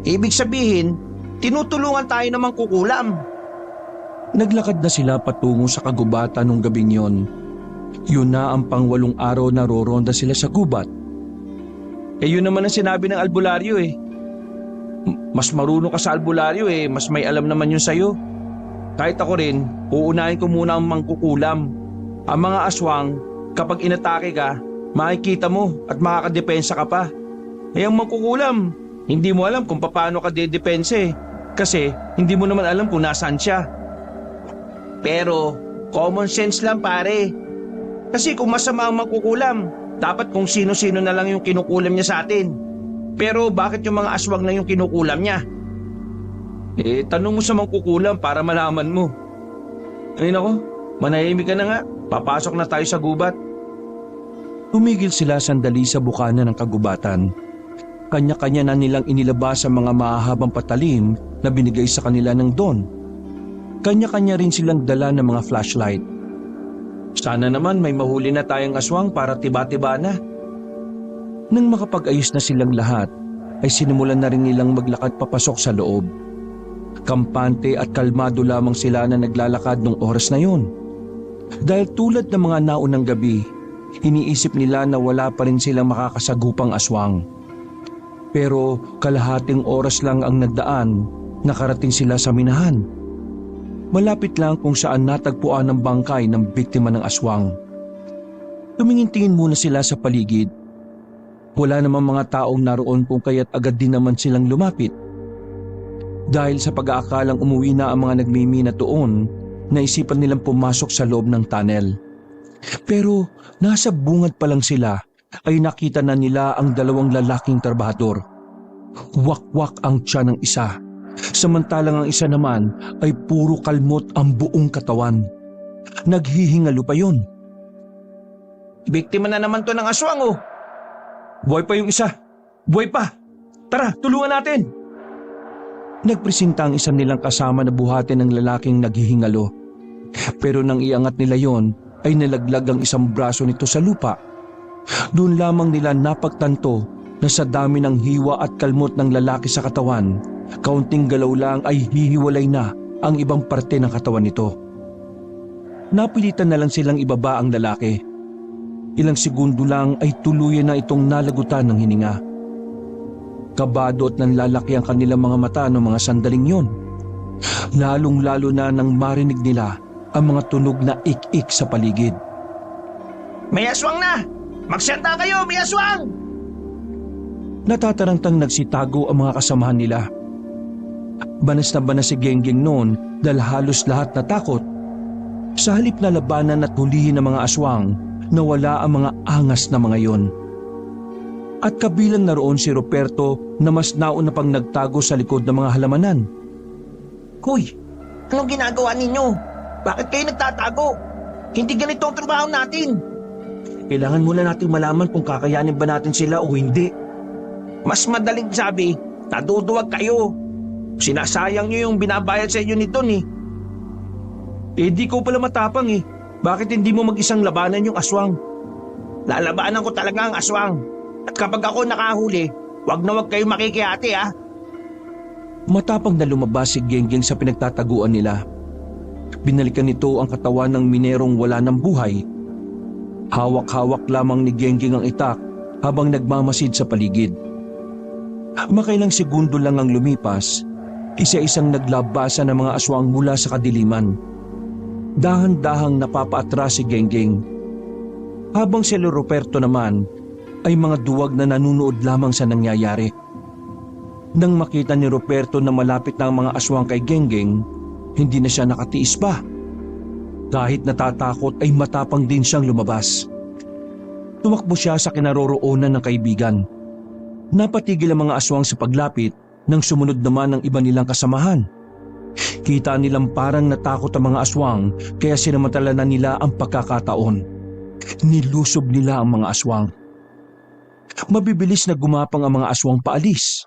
Ibig sabihin, tinutulungan tayo ng mangkukulam. Naglakad na sila patungo sa kagubatan nung gabing yon. Yun na ang pang-8 araw na roronda sila sa gubat. Yun naman ang sinabi ng albularyo eh. Mas marunong ka sa albularyo eh, mas may alam naman yun sa'yo. Kahit ako rin, uunahin ko muna ang mangkukulam. Ang mga aswang, kapag inatake ka, makikita mo at makakadepensa ka pa. Ang mangkukulam, hindi mo alam kung paano ka dedepense kasi hindi mo naman alam kung nasaan siya. Pero, common sense lang pare. Kasi kung masama ang mangkukulam, dapat kung sino-sino na lang yung kinukulam niya sa atin. Pero bakit yung mga aswang na yung kinukulam niya? Tanong mo sa mangkukulam para malaman mo. Ay nako, manahimik ka na nga. Papasok na tayo sa gubat. Tumigil sila sandali sa bukana ng kagubatan. Kanya-kanya na nilang inilabas ang mga mahahabang patalim na binigay sa kanila ng Don. Kanya-kanya rin silang dala ng mga flashlight. Sana naman may mahuli na tayong aswang para tiba-tiba na. Nang makapag-ayos na silang lahat, ay sinimulan na rin nilang maglakad papasok sa loob. Kampante at kalmado lamang sila na naglalakad nung oras na yun. Dahil tulad ng mga naunang gabi, iniisip nila na wala pa rin silang makakasagupang aswang. Pero kalahating oras lang ang nagdaan, nakarating sila sa minahan. Malapit lang kung saan natagpuan ang bangkay ng biktima ng aswang. Tumingin-tingin muna sila sa paligid. Wala namang mga taong naroon kung kaya't agad din naman silang lumapit. Dahil sa pag-aakalang umuwi na ang mga nagmimina doon, naisipan nilang pumasok sa loob ng tunnel. Pero nasa bungad pa lang sila ay nakita na nila ang 2 lalaking trabahador. Wakwak ang tiyan ng isa, samantalang ang isa naman ay puro kalmot ang buong katawan. Naghihingalo pa yun. Biktima na naman to ng aswang oh. Buhay pa yung isa! Buhay pa! Tara, tulungan natin! Nagpresinta ang isang nilang kasama na buhatin ng lalaking naghihingalo. Pero nang iangat nila yon, ay nalaglag ang isang braso nito sa lupa. Doon lamang nila napagtanto na sa dami ng hiwa at kalmot ng lalaki sa katawan, kaunting galaw lang ay hihiwalay na ang ibang parte ng katawan nito. Napilitan na lang silang ibaba ang lalaki. Ilang segundo lang ay tuluyan na itong nalagutan ng hininga. Kabado at nanlalaki ang kanilang mga mata noong mga sandaling yon. Lalong-lalo na nang marinig nila ang mga tunog na ik-ik sa paligid. May aswang na! Magsyanta kayo, may aswang! Natatarantang nagsitago ang mga kasamahan nila. Banas na banas si Genggeng noon dahil halos lahat natakot. Sa halip na labanan at hulihin ng mga aswang, nawala ang mga angas na mga yon. At kabilang naroon si Ruperto na mas nauna pang nagtago sa likod ng mga halamanan. Hoy, anong ginagawa ninyo? Bakit kayo nagtatago? Hindi ganito ang trabaho natin. kailangan muna nating malaman kung kakayanin ba natin sila o hindi. Mas madaling sabi, naduduwag kayo. Sinasayang nyo yung binabayad sa inyo ni Don eh. Eh di ko pala matapang eh. Bakit hindi mo mag-isang labanan yung aswang? Lalabanan ko talaga ang aswang. At kapag ako nakahuli, wag na wag kayo makikihati ah. Matapang na lumabas si Genggeng sa pinagtataguan nila. Binalikan nito ang katawan ng minerong wala ng buhay. Hawak-hawak lamang ni Genggeng ang itak habang nagmamasid sa paligid. Makailang segundo lang ang lumipas, isa-isang naglabasan ng mga aswang mula sa kadiliman. Dahan-dahang napapaatras si Genggeng. Habang si Roberto naman ay mga duwag na nanunood lamang sa nangyayari. Nang makita ni Roberto na malapit na ang mga aswang kay Genggeng, hindi na siya nakatiis pa. Kahit natatakot ay matapang din siyang lumabas. Tumakbo siya sa kinaroroonan ng kaibigan. Napatigil ang mga aswang sa paglapit nang sumunod naman ang iba nilang kasamahan. Kita nilang parang natakot ang mga aswang kaya sinamantala na nila ang pagkakataon. Nilusob nila ang mga aswang. Mabibilis na gumapang ang mga aswang paalis.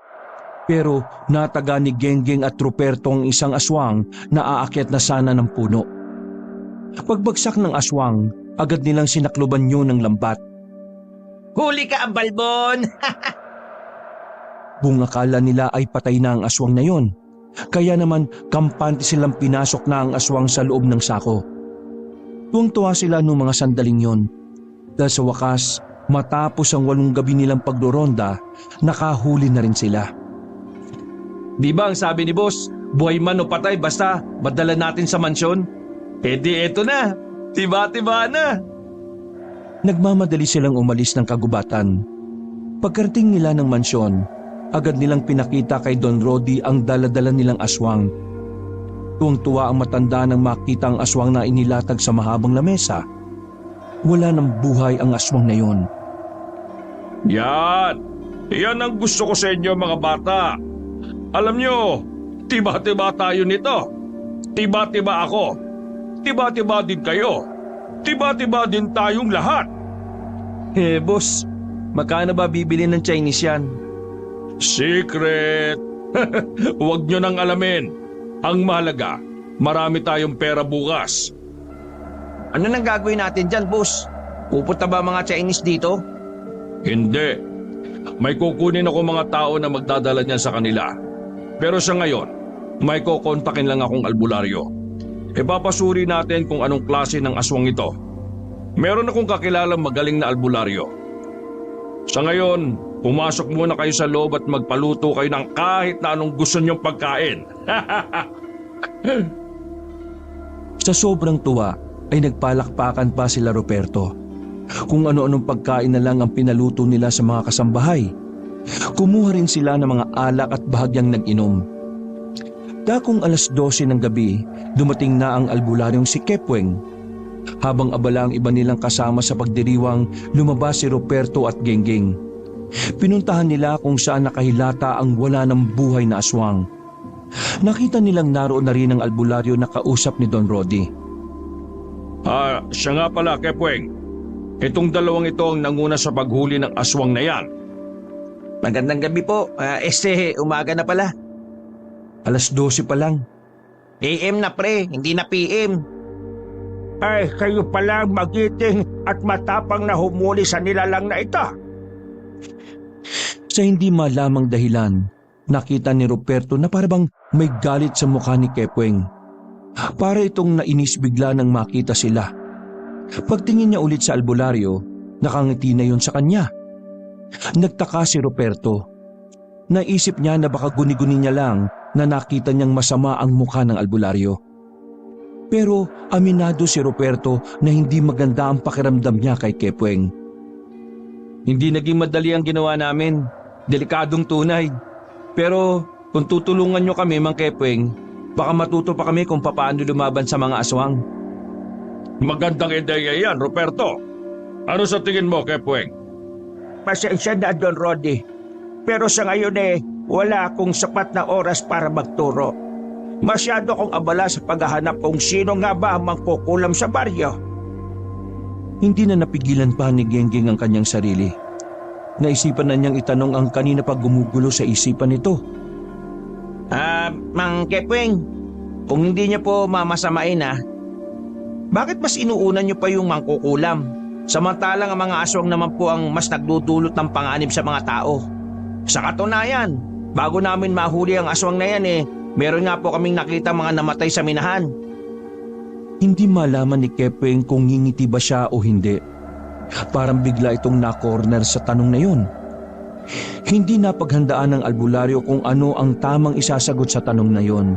Pero nataga ni Genggeng at Ruperto ang isang aswang na aakyat na sana ng puno. Pagbagsak ng aswang, agad nilang sinakloban yun ng lambat. Huli ka, Balbon! Buong akala nila ay patay na ang aswang na yon. Kaya naman kampante silang pinasok na ang aswang sa loob ng sako. Tuwang-tuwa sila noong mga sandaling yon. Dahil sa wakas, matapos ang 8 gabi nilang pagdoronda, nakahuli na rin sila. Di ba ang sabi ni boss, buhay man o patay basta madala natin sa mansyon? Eh di eto na, tiba-tiba na. Nagmamadali silang umalis ng kagubatan. Pagkarating nila ng mansyon, agad nilang pinakita kay Don Rody ang dala-dala nilang aswang. Tuwang-tuwa ang matanda nang makita ang aswang na inilatag sa mahabang lamesa. Wala ng buhay ang aswang na yon. Yan! Yan ang gusto ko sa inyo mga bata. Alam nyo, tiba-tiba tayo nito. Tiba-tiba ako. Tiba-tiba din kayo. Tiba-tiba din tayong lahat. Eh boss, magkano ba bibili ng Chinese yan? Secret! Huwag nyo nang alamin. Ang mahalaga, marami tayong pera bukas. Ano nang gagawin natin dyan, boss? Pupunta ba mga Chinese dito? Hindi. May kukunin ako mga tao na magdadala niyan sa kanila. Pero sa ngayon, may kukontakin lang akong albularyo. Ipapasuri natin kung anong klase ng aswang ito. Meron akong kakilalang magaling na albularyo. Sa ngayon, pumasok muna kayo sa loob at magpaluto kayo ng kahit na anong gusto niyong pagkain. Sa sobrang tuwa ay nagpalakpakan pa sila Roberto. Kung ano-anong pagkain na lang ang pinaluto nila sa mga kasambahay. Kumuha rin sila ng mga alak at bahagyang nag-inom. Dakong 12:00 ng gabi, dumating na ang albularyong si Kepweng. Habang abala ang iba nilang kasama sa pagdiriwang, lumabas si Roberto at Genggeng. Pinuntahan nila kung saan nakahilata ang wala ng buhay na aswang. Nakita nilang naroon na rin ang albularyo na kausap ni Don Rody. Siya nga pala, Kepweng. Itong dalawang ito ang nanguna sa paghuli ng aswang na yan. Magandang gabi po. Umaga na pala. 12:00 pa lang. AM na pre, hindi na PM. Ay, kayo palang magiting at matapang na humuli sa nilalang na ito. Sa hindi malamang dahilan, nakita ni Roberto na parang may galit sa mukha ni Kepweng. Para itong nainis bigla nang makita sila. Pagtingin niya ulit sa albularyo, nakangiti na yon sa kanya. Nagtaka si Roberto. Naisip niya na baka guni-guni niya lang na nakita niyang masama ang mukha ng albularyo. Pero aminado si Roberto na hindi maganda ang pakiramdam niya kay Kepweng. Hindi naging madali ang ginawa namin. Delikadong tunay. Pero kung tutulungan nyo kami, Mang Kepweng, baka matuto pa kami kung paano lumaban sa mga aswang. Magandang ideya yan, Roberto. Ano sa tingin mo, Kepweng? Pasensya na, Don Rody. Pero sa ngayon wala akong sapat na oras para magturo. Masyado akong abala sa paghahanap kung sino nga ba ang mangkukulam sa baryo. Hindi na napigilan pa ni Genggeng ang kanyang sarili. Naisipan na niyang itanong ang kanina pa gumugulo sa isipan nito. Mang Kepweng, kung hindi niyo po mamasamain bakit mas inuuna niyo pa yung mangkukulam? Samantalang ang mga aswang naman po ang mas nagdudulot ng panganib sa mga tao. Sa katunayan, bago namin mahuli ang aswang na yan meron nga po kaming nakita mga namatay sa minahan. Hindi malaman ni Kepweng kung ngingiti ba siya o hindi. Parang bigla itong na-corner sa tanong na yun. Hindi napaghandaan ng albularyo kung ano ang tamang isasagot sa tanong na yun.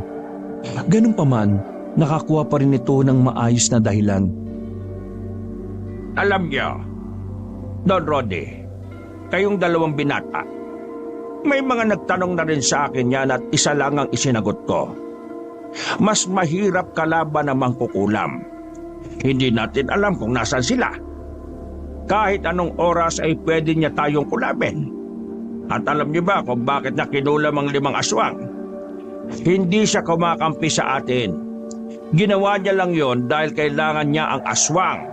Ganun pa man, nakakuha pa rin ito ng maayos na dahilan. Alam niyo, Don Rodi, kayong dalawang binata, may mga nagtanong na rin sa akin yan at isa lang ang isinagot ko. Mas mahirap kalaban ng mangkukulam. Hindi natin alam kung nasan sila. Kahit anong oras ay pwede niya tayong kulabin. At alam niyo ba kung bakit niya kinulam ang 5 aswang? Hindi siya kumakampi sa atin. Ginawa niya lang yon dahil kailangan niya ang aswang.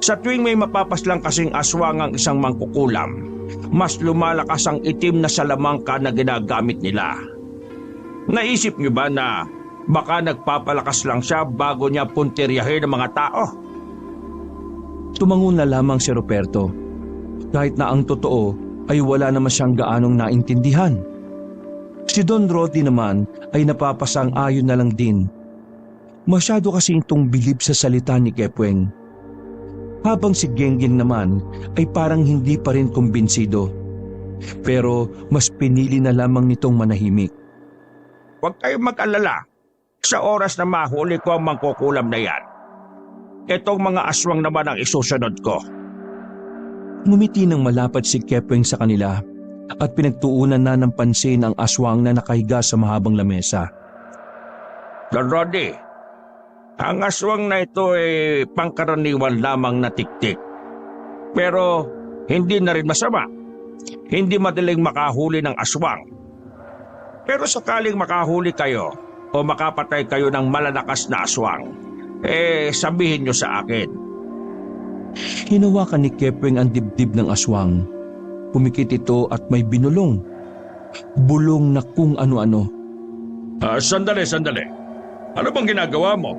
Sa tuwing may mapapaslang kasing aswang ang isang mangkukulam, mas lumalakas ang itim na salamangka na ginagamit nila. Naisip niyo ba na baka nagpapalakas lang siya bago niya puntiryahin ang mga tao? Tumango na lamang si Ruperto. Kahit na ang totoo ay wala naman siyang gaanong naintindihan. Si Don Rodi naman ay napapasang-ayon na lang din. Masyado kasing itong bilib sa salita ni Kepweng. Habang si Genggeng naman ay parang hindi pa rin kumbinsido. Pero mas pinili na lamang nitong manahimik. Huwag kayong mag-alala. Sa oras na mahuli ko ang mangkukulam na yan, itong mga aswang naman ang isusunod ko. Ngumiti ng malapad si Kepweng sa kanila at pinagtuunan na ng pansin ang aswang na nakahiga sa mahabang lamesa. Don Rodi, ang aswang na ito ay pangkaraniwan lamang na tiktik. Pero hindi na rin masama. Hindi madaling makahuli ng aswang. Pero sakaling makahuli kayo o makapatay kayo ng malalakas na aswang, sabihin nyo sa akin. Hinawakan ni Kepweng ang dibdib ng aswang. Pumikit ito at may binulong. Bulong na kung ano-ano. Sandali. Ano bang ginagawa mo?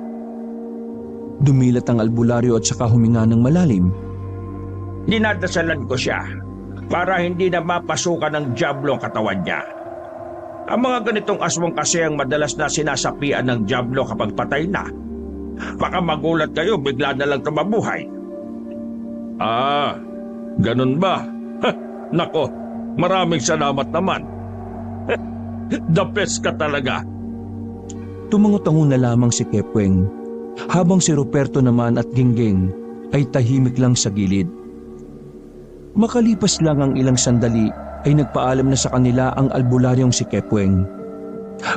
Dumilat ang albularyo at saka huminga ng malalim. Dinadasalan ko siya para hindi na mapasukan ng dyablo ang katawan niya. Ang mga ganitong aswang kasi ang madalas na sinasapian ng dyablo kapag patay na. Baka magulat kayo, bigla na lang tumabuhay. Ganun ba? Nako, maraming salamat naman. The best ka talaga. Tumango-tango na lamang si Kepweng, habang si Ruperto naman at Genggeng ay tahimik lang sa gilid. Makalipas lang ang ilang sandali ay nagpaalam na sa kanila ang albularyong si Kepweng.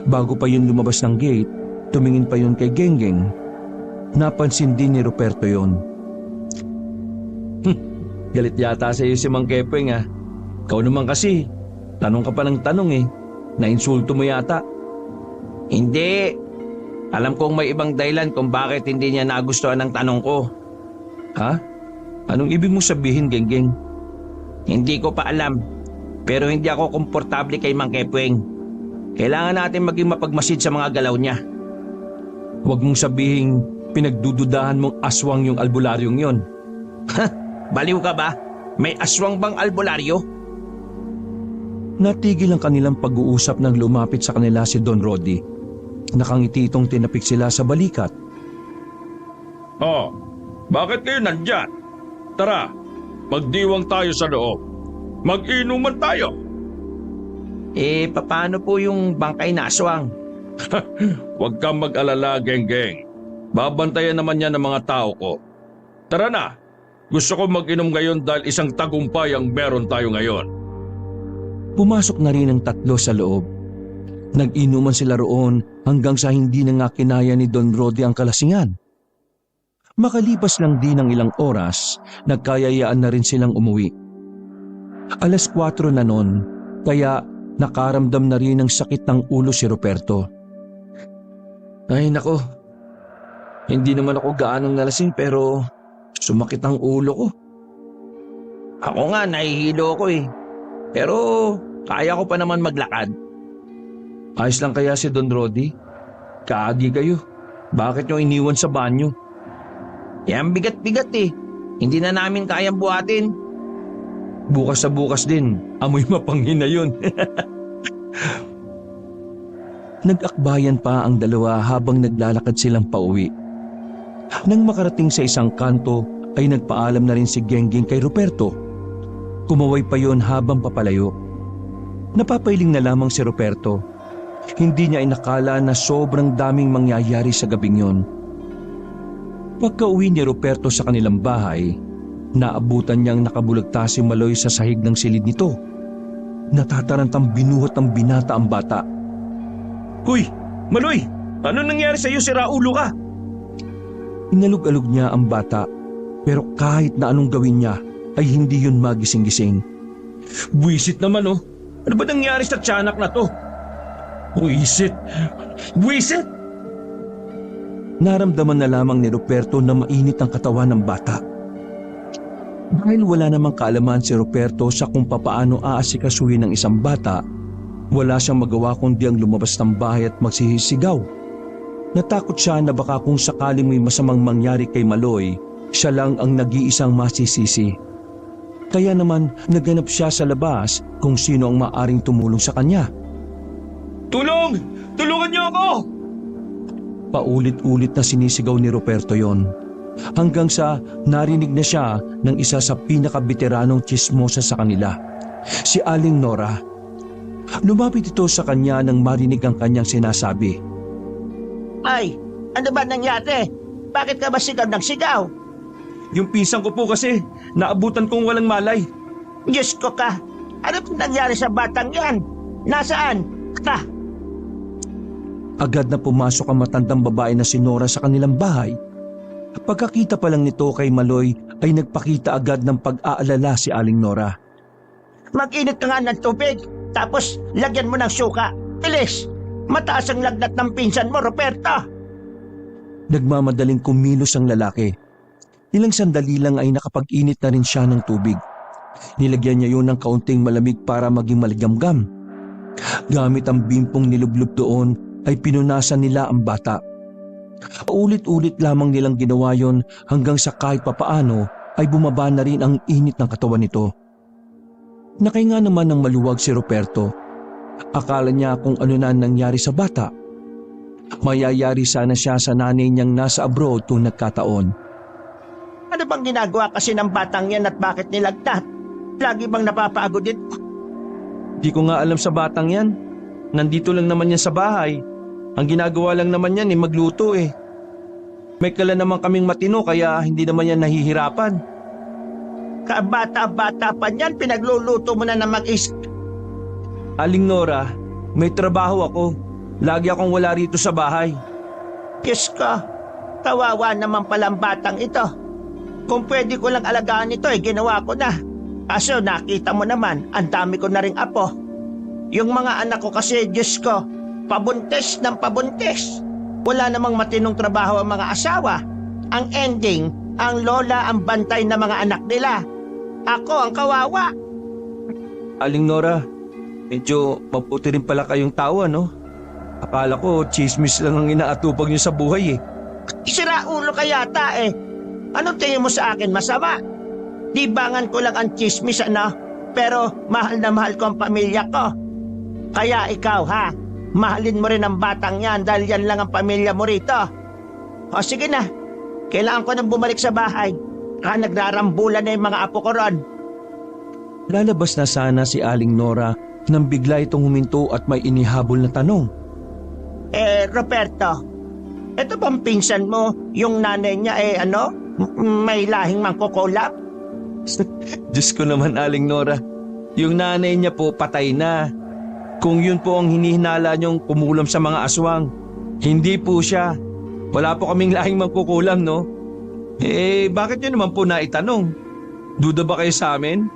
Bago pa yun lumabas ng gate, tumingin pa yun kay Genggeng. Napansin din ni Ruperto yun. Galit yata sa iyo si Mang Kepweng Ikaw naman kasi, tanong ka pa ng tanong Nainsulto mo yata. Hindi. Alam kong may ibang dahilan kung bakit hindi niya nagustuhan ang tanong ko. Ha? Anong ibig mong sabihin, Genggeng? Hindi ko pa alam. Pero hindi ako komportable kay Mang Kepweng. Kailangan natin maging mapagmasid sa mga galaw niya. Huwag mong sabihin pinagdududahan mong aswang yung albularyong yon. Baliw ka ba? May aswang bang albularyo? Natigil ang kanilang pag-uusap nang lumapit sa kanila si Don Rodi. Nakangiti itong tinapik sila sa balikat. Bakit kayo nandyan? Tara, magdiwang tayo sa loob. Mag-inuman tayo. Paano po yung bangkay na aswang? Huwag kang mag-alala, Genggeng. Babantayan naman yan ng mga tao ko. Tara na. Gusto ko mag-inom ngayon dahil isang tagumpay ang meron tayo ngayon. Pumasok na rin ang tatlo sa loob. Nag-inuman sila roon hanggang sa hindi na nga kinaya ni Don Rodi ang kalasingan. Makalipas lang din ng ilang oras, nagkayayaan na rin silang umuwi. 4:00 na noon, kaya nakaramdam na rin ng sakit ng ulo si Ruperto. Ay nako, hindi naman ako gaanong nalasing pero Sumakit ang ulo ko. Ako nga, nahihilo ko eh. Pero kaya ko pa naman maglakad. Ayos lang kaya si Don Rodi? Kaagi kayo. Bakit nyo iniwan sa banyo? Yan bigat-bigat eh. Hindi na namin kayang buhatin. Bukas sa bukas din, amoy mapanghina yun. Nag-akbayan pa ang dalawa habang naglalakad silang pauwi. Nang makarating sa isang kanto ay nagpaalam na rin si Gengging kay Ruperto. Kumaway pa yon habang papalayo. Napapailing na lamang si Ruperto. Hindi niya inakala na sobrang daming mangyayari sa gabing yon. Pagka-uwi ni Ruperto sa kanilang bahay, naabutan niyang nakabulagta si Maloy sa sahig ng silid nito. Natatarantang binuhat ng binata ang bata. Huy, Maloy! Ano nangyari sa'yo, siraulo ka? Inalog-alog niya ang bata, pero kahit na anong gawin niya ay hindi yun magising-gising. Buwisit naman oh. Ano ba nangyari sa tiyanak na to? Buwisit! Buwisit! Naramdaman na lamang ni Ruperto na mainit ang katawan ng bata. Dahil wala namang kaalaman si Ruperto sa kung papaano aasikasuhin ng isang bata, wala siyang magawa kundi ang lumabas ng bahay at magsisisigaw. Natakot siya na baka kung sakaling may masamang mangyari kay Maloy, siya lang ang nag-iisang masisisi. Kaya naman naganap siya sa labas kung sino ang maaring tumulong sa kanya. Tulong! Tulungan niyo ako! Paulit-ulit na sinisigaw ni Ruperto yon. Hanggang sa narinig na siya ng isa sa pinakabiteranong tsismosa sa kanila, si Aling Nora. Lumapit ito sa kanya nang marinig ang kanyang sinasabi. Ay, ano ba nangyari? Bakit ka ba sigaw ng sigaw? Yung pinsan ko po kasi, naabutan kong walang malay. Diyos ko ka, ano ba nangyari sa batang yan? Nasaan? Agad na pumasok ang matandang babae na si Nora sa kanilang bahay. Pagkakita pa lang nito kay Maloy ay nagpakita agad ng pag-aalala si Aling Nora. Mag-init ka nga ng tubig, tapos lagyan mo ng suka. Bilis! Mataas ang lagnat ng pinsan mo, Roberto! Nagmamadaling kumilos ang lalaki. Ilang sandali lang ay nakapag-init na rin siya ng tubig. Nilagyan niya yun ng kaunting malamig para maging maligamgam. Gamit ang bimpong nilublob doon ay pinunasan nila ang bata. Ulit-ulit lamang nilang ginawa yon hanggang sa kahit papaano ay bumaba na rin ang init ng katawan nito. Nakahinga naman ng maluwag si Ruperto. Akala niya kung ano na nangyari sa bata. Mayayari sana siya sa nanay niyang nasa abroad kung nagkataon. Ano bang ginagawa kasi ng batang yan at bakit nilagnat? Lagi bang napapagod din? Di ko nga alam sa batang yan. Nandito lang naman yan sa bahay. Ang ginagawa lang naman yan magluto eh. May kala naman kaming matino kaya hindi naman yan nahihirapan. Kabata-bata pa niyan, pinagluluto mo na mag-is... Aling Nora, may trabaho ako. Lagi akong wala rito sa bahay. Diyos ko, kawawa naman palang batang ito. Kung pwede ko lang alagaan ito ginawa ko na. Kaso nakita mo naman, ang dami ko na ring apo. Yung mga anak ko kasi, Diyos ko, pabuntis ng pabuntis. Wala namang matinong trabaho ang mga asawa. Ang ending, ang lola ang bantay ng mga anak nila. Ako ang kawawa. Aling Nora, medyo mabuti rin pala kayong tao, no? Akala ko chismis lang ang inaatupag niyo sa buhay eh. Sira ulo ka yata eh. Anong tingin mo sa akin masama? Dibangan ko lang ang chismis pero mahal na mahal ko ang pamilya ko. Kaya ikaw mahalin mo rin ang batang yan dahil yan lang ang pamilya mo rito. O sige na, kailangan ko nang bumalik sa bahay. Nagrarambulan na yung mga apo ko ron. Lalabas na sana si Aling Nora nang bigla itong huminto at may inihabol na tanong. Roberto, ito bang pinsan mo, yung nanay niya may lahing mangkukulap? Diyos ko naman, Aling Nora. Yung nanay niya po patay na. Kung yun po ang hinihinala niyong kumulam sa mga aswang, hindi po siya. Wala po kaming lahing mangkukulam, no? Bakit niyo naman po naitanong? Duda ba kayo sa amin?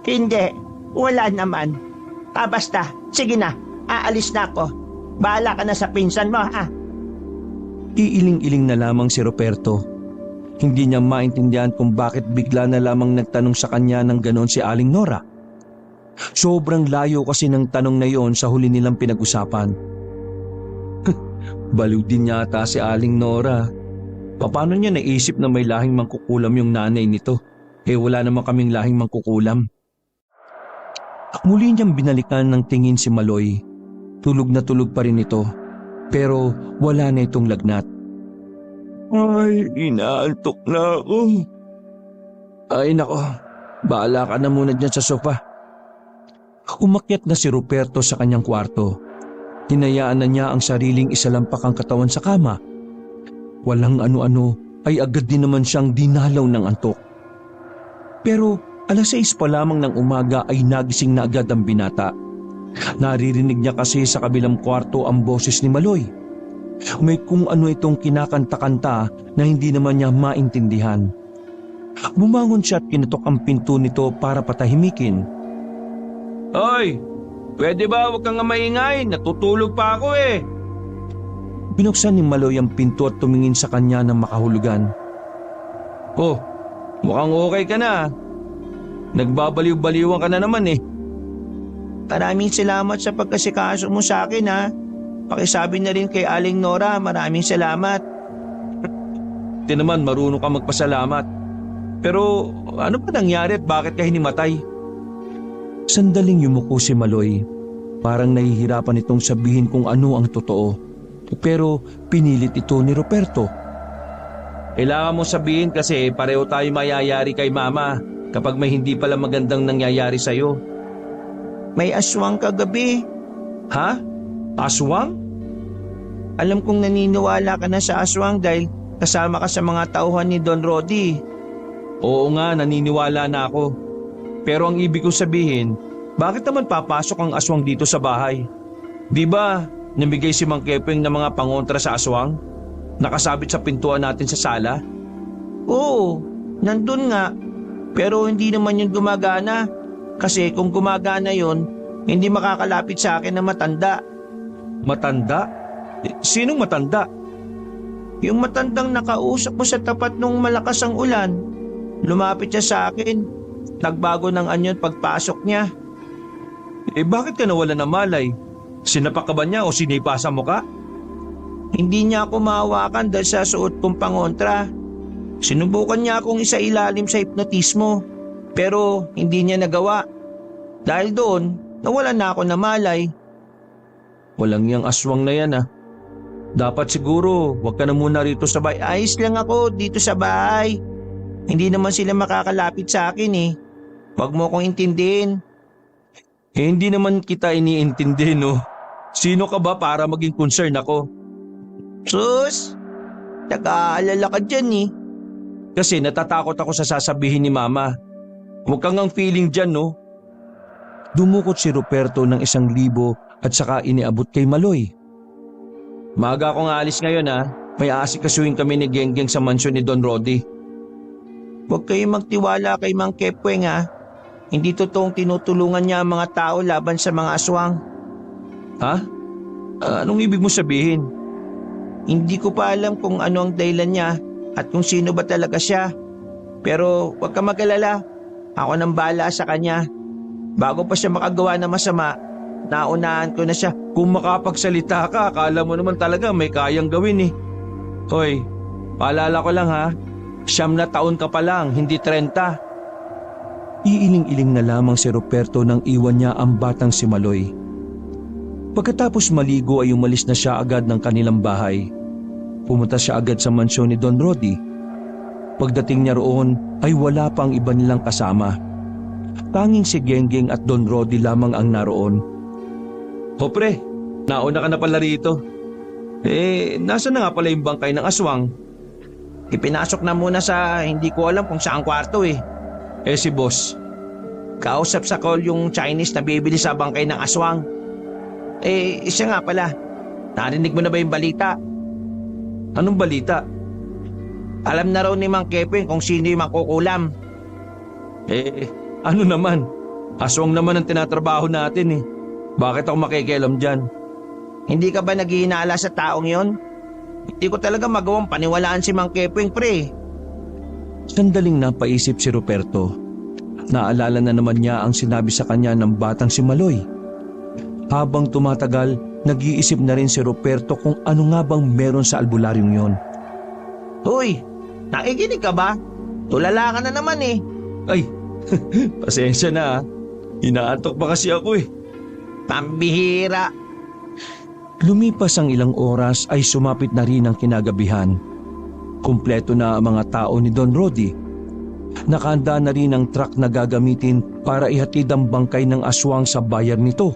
Hindi, wala naman. Basta, sige na, aalis na ako. Bahala ka na sa pinsan mo, Iiling-iling na lamang si Ruperto. Hindi niya maintindihan kung bakit bigla na lamang nagtanong sa kanya ng ganon si Aling Nora. Sobrang layo kasi ng tanong na yon sa huli nilang pinag-usapan. Baliw din yata si Aling Nora. Paano niya naisip na may lahing mangkukulam yung nanay nito? Wala naman kaming lahing mangkukulam. Muli niyang binalikan ng tingin si Maloy. Tulog na tulog pa rin ito. Pero wala na itong lagnat. Ay, inaantok na ako. Ay nako, bahala ka na muna dyan sa sofa. Umakyat na si Ruperto sa kanyang kwarto. Hinayaan na niya ang sariling isalampak ang katawan sa kama. Walang ano-ano ay agad din naman siyang dinalaw ng antok. Pero 6:00 pa lamang ng umaga ay nagising na agad ang binata. Naririnig niya kasi sa kabilang kwarto ang boses ni Maloy. May kung ano itong kinakanta-kanta na hindi naman niya maintindihan. Bumangon siya at kinutok ang pinto nito para patahimikin. Hoy! Pwede ba huwag kang maingay? Natutulog pa ako eh. Binuksan ni Maloy ang pinto at tumingin sa kanya ng makahulugan. Oh, mukhang okay ka na. Nagbabaliw-baliwan ka na naman eh. Maraming salamat sa pagkasikaso mo sa akin ha. Pakisabi na rin kay Aling Nora, maraming salamat. Di naman marunong ka magpasalamat. Pero ano pa nangyari at bakit ka hinimatay? Sandaling yumuko si Maloy. Parang nahihirapan itong sabihin kung ano ang totoo. Pero pinilit ito ni Ruperto. Kailangan mo sabihin kasi pareho tayo mayayari kay mama kapag may hindi pala magandang nangyayari sa'yo. May aswang kagabi. Ha? Aswang? Alam kong naniniwala ka na sa aswang dahil kasama ka sa mga tauhan ni Don Rodi. Oo nga, naniniwala na ako. Pero ang ibig ko sabihin, bakit naman papasok ang aswang dito sa bahay? Di ba namigay si Mang Kepeng ng mga pangontra sa aswang? Nakasabit sa pintuan natin sa sala? Oo, nandun nga. Pero hindi naman yun gumagana. Kasi kung gumagana yun, hindi makakalapit sa akin na matanda. Matanda? Sinong matanda? Yung matandang nakausap mo sa tapat nung malakas ang ulan. Lumapit siya sa akin. Nagbago ng anyon pagpasok niya. Bakit ka nawala ng malay? Sinapak ka ba niya o sinipasan mo ka? Hindi niya ako mahawakan dahil sa suot kong pangontra. Sinubukan niya akong isailalim sa hipnotismo. Pero hindi niya nagawa. Dahil doon, nawala na ako na malay. Walang yang aswang na yan Dapat siguro, wag ka na muna rito sa bahay. Ayos lang ako dito sa bahay. Hindi naman sila makakalapit sa akin eh. Huwag mo akong intindihin. Hindi naman kita iniintindi no. Sino ka ba para maging concern ako? Sus, nag-aalala ka dyan eh. Kasi natatakot ako sa sasabihin ni mama. Huwag kang ang feeling dyan no. Dumukot si Ruperto ng 1,000 at saka iniabot kay Maloy. Maaga akong alis ngayon May aasikasuhin kami ni Genggeng sa mansyon ni Don Rodi. Huwag kayong magtiwala kay Mang Kepweng ha. Hindi totoong tinutulungan niya ang mga tao laban sa mga aswang. Ha? Anong ibig mo sabihin? Hindi ko pa alam kung ano ang dahilan niya at kung sino ba talaga siya. Pero huwag ka mag-alala. Ako nang bahala sa kanya. Bago pa siya makagawa ng masama, naunahan ko na siya. Kung makapagsalita ka, akala mo naman talaga may kayang gawin eh. Hoy, paalala ko lang 9 na taon ka pa lang, hindi 30. Iiling-iling na lamang si Ruperto nang iwan niya ang batang si Maloy. Pagkatapos maligo ay umalis na siya agad ng kanilang bahay. Pumunta siya agad sa mansyon ni Don Rodi. Pagdating niya roon ay wala pang iba nilang kasama. Tanging si Genggeng at Don Rodi lamang ang naroon. Hopre, nauna ka na pala rito. Nasa na nga pala yung bangkay ng aswang? Ipinasok na muna sa hindi ko alam kung saang kwarto eh. Si boss? Kausap sa call yung Chinese na bibili sa bangkay ng aswang. Siya nga pala. Narinig mo na ba yung balita? Anong balita? Alam na raw ni Mang Kepeng kung sino yung mangkukulam. Ano naman? Aswang naman ang tinatrabaho natin eh. Bakit ako makikialam dyan? Hindi ka ba naghihinala sa taong yon? Hindi ko talaga magawang paniwalaan si Mang Kepeng pre. Sandaling napaisip si Ruperto. Naalala na naman niya ang sinabi sa kanya ng batang si Maloy. Habang tumatagal, nag-iisip na rin si Ruperto kung ano nga bang meron sa albularyong yon. Hoy, nakikinig ka ba? Tulala ka na naman eh. Ay, pasensya na ah. Inaantok pa kasi ako eh. Pambihira. Lumipas ang ilang oras ay sumapit na rin ang kinagabihan. Kumpleto na ang mga tao ni Don Rody. Nakahanda na rin ang truck na gagamitin para ihatid ang bangkay ng aswang sa bayan nito.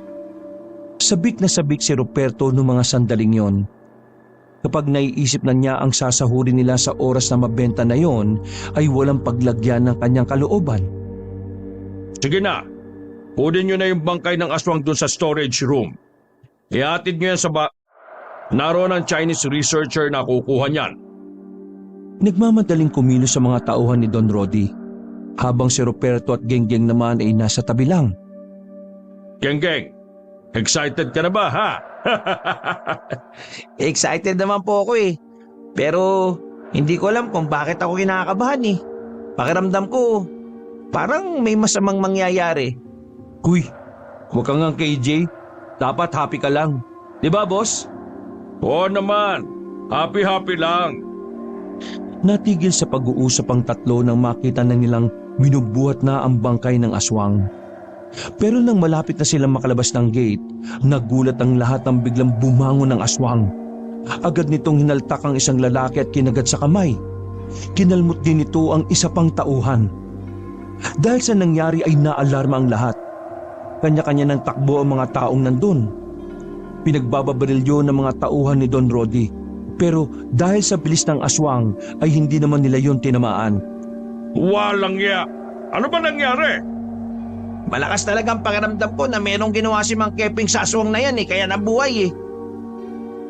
Sabik na sabik si Ruperto noong mga sandaling yon. Kapag naiisip na niya ang sasahurin nila sa oras na mabenta na yon, ay walang paglagyan ng kanyang kalooban. Sige na, kunin nyo na yung bangkay ng aswang dun sa storage room. Ihatid nyo yan sa naroon ang Chinese researcher na kukuha niyan. Nagmamadaling kumilos sa mga tauhan ni Don Rody, habang si Ruperto at Genggeng naman ay nasa tabi lang. Genggeng, excited ka na ba ha? Excited naman po ako eh. Pero hindi ko alam kung bakit ako kinakabahan eh. Pakiramdam ko, parang may masamang mangyayari. Uy, huwag kang ang KJ. Dapat happy ka lang. Di ba, boss? Oo naman, happy lang. Natigil sa pag-uusap ang tatlo nang makita na nilang binubuhat na ang bangkay ng aswang. Pero nang malapit na silang makalabas ng gate, nagulat ang lahat nang biglang bumangon ng aswang. Agad nitong hinaltak ang isang lalaki at kinagat sa kamay. Kinalmot din ito ang isa pang tauhan. Dahil sa nangyari ay naalarma ang lahat. Kanya-kanya ng takbo ang mga taong nandun. Pinagbababarilyo ng mga tauhan ni Don Rody. Pero dahil sa bilis ng aswang ay hindi naman nila yon tinamaan. Walang ya. Ano ba nangyari? Malakas talagang pakiramdam ko na merong ginawa si Mang Keping sa aswang na yan eh, kaya nabuhay eh.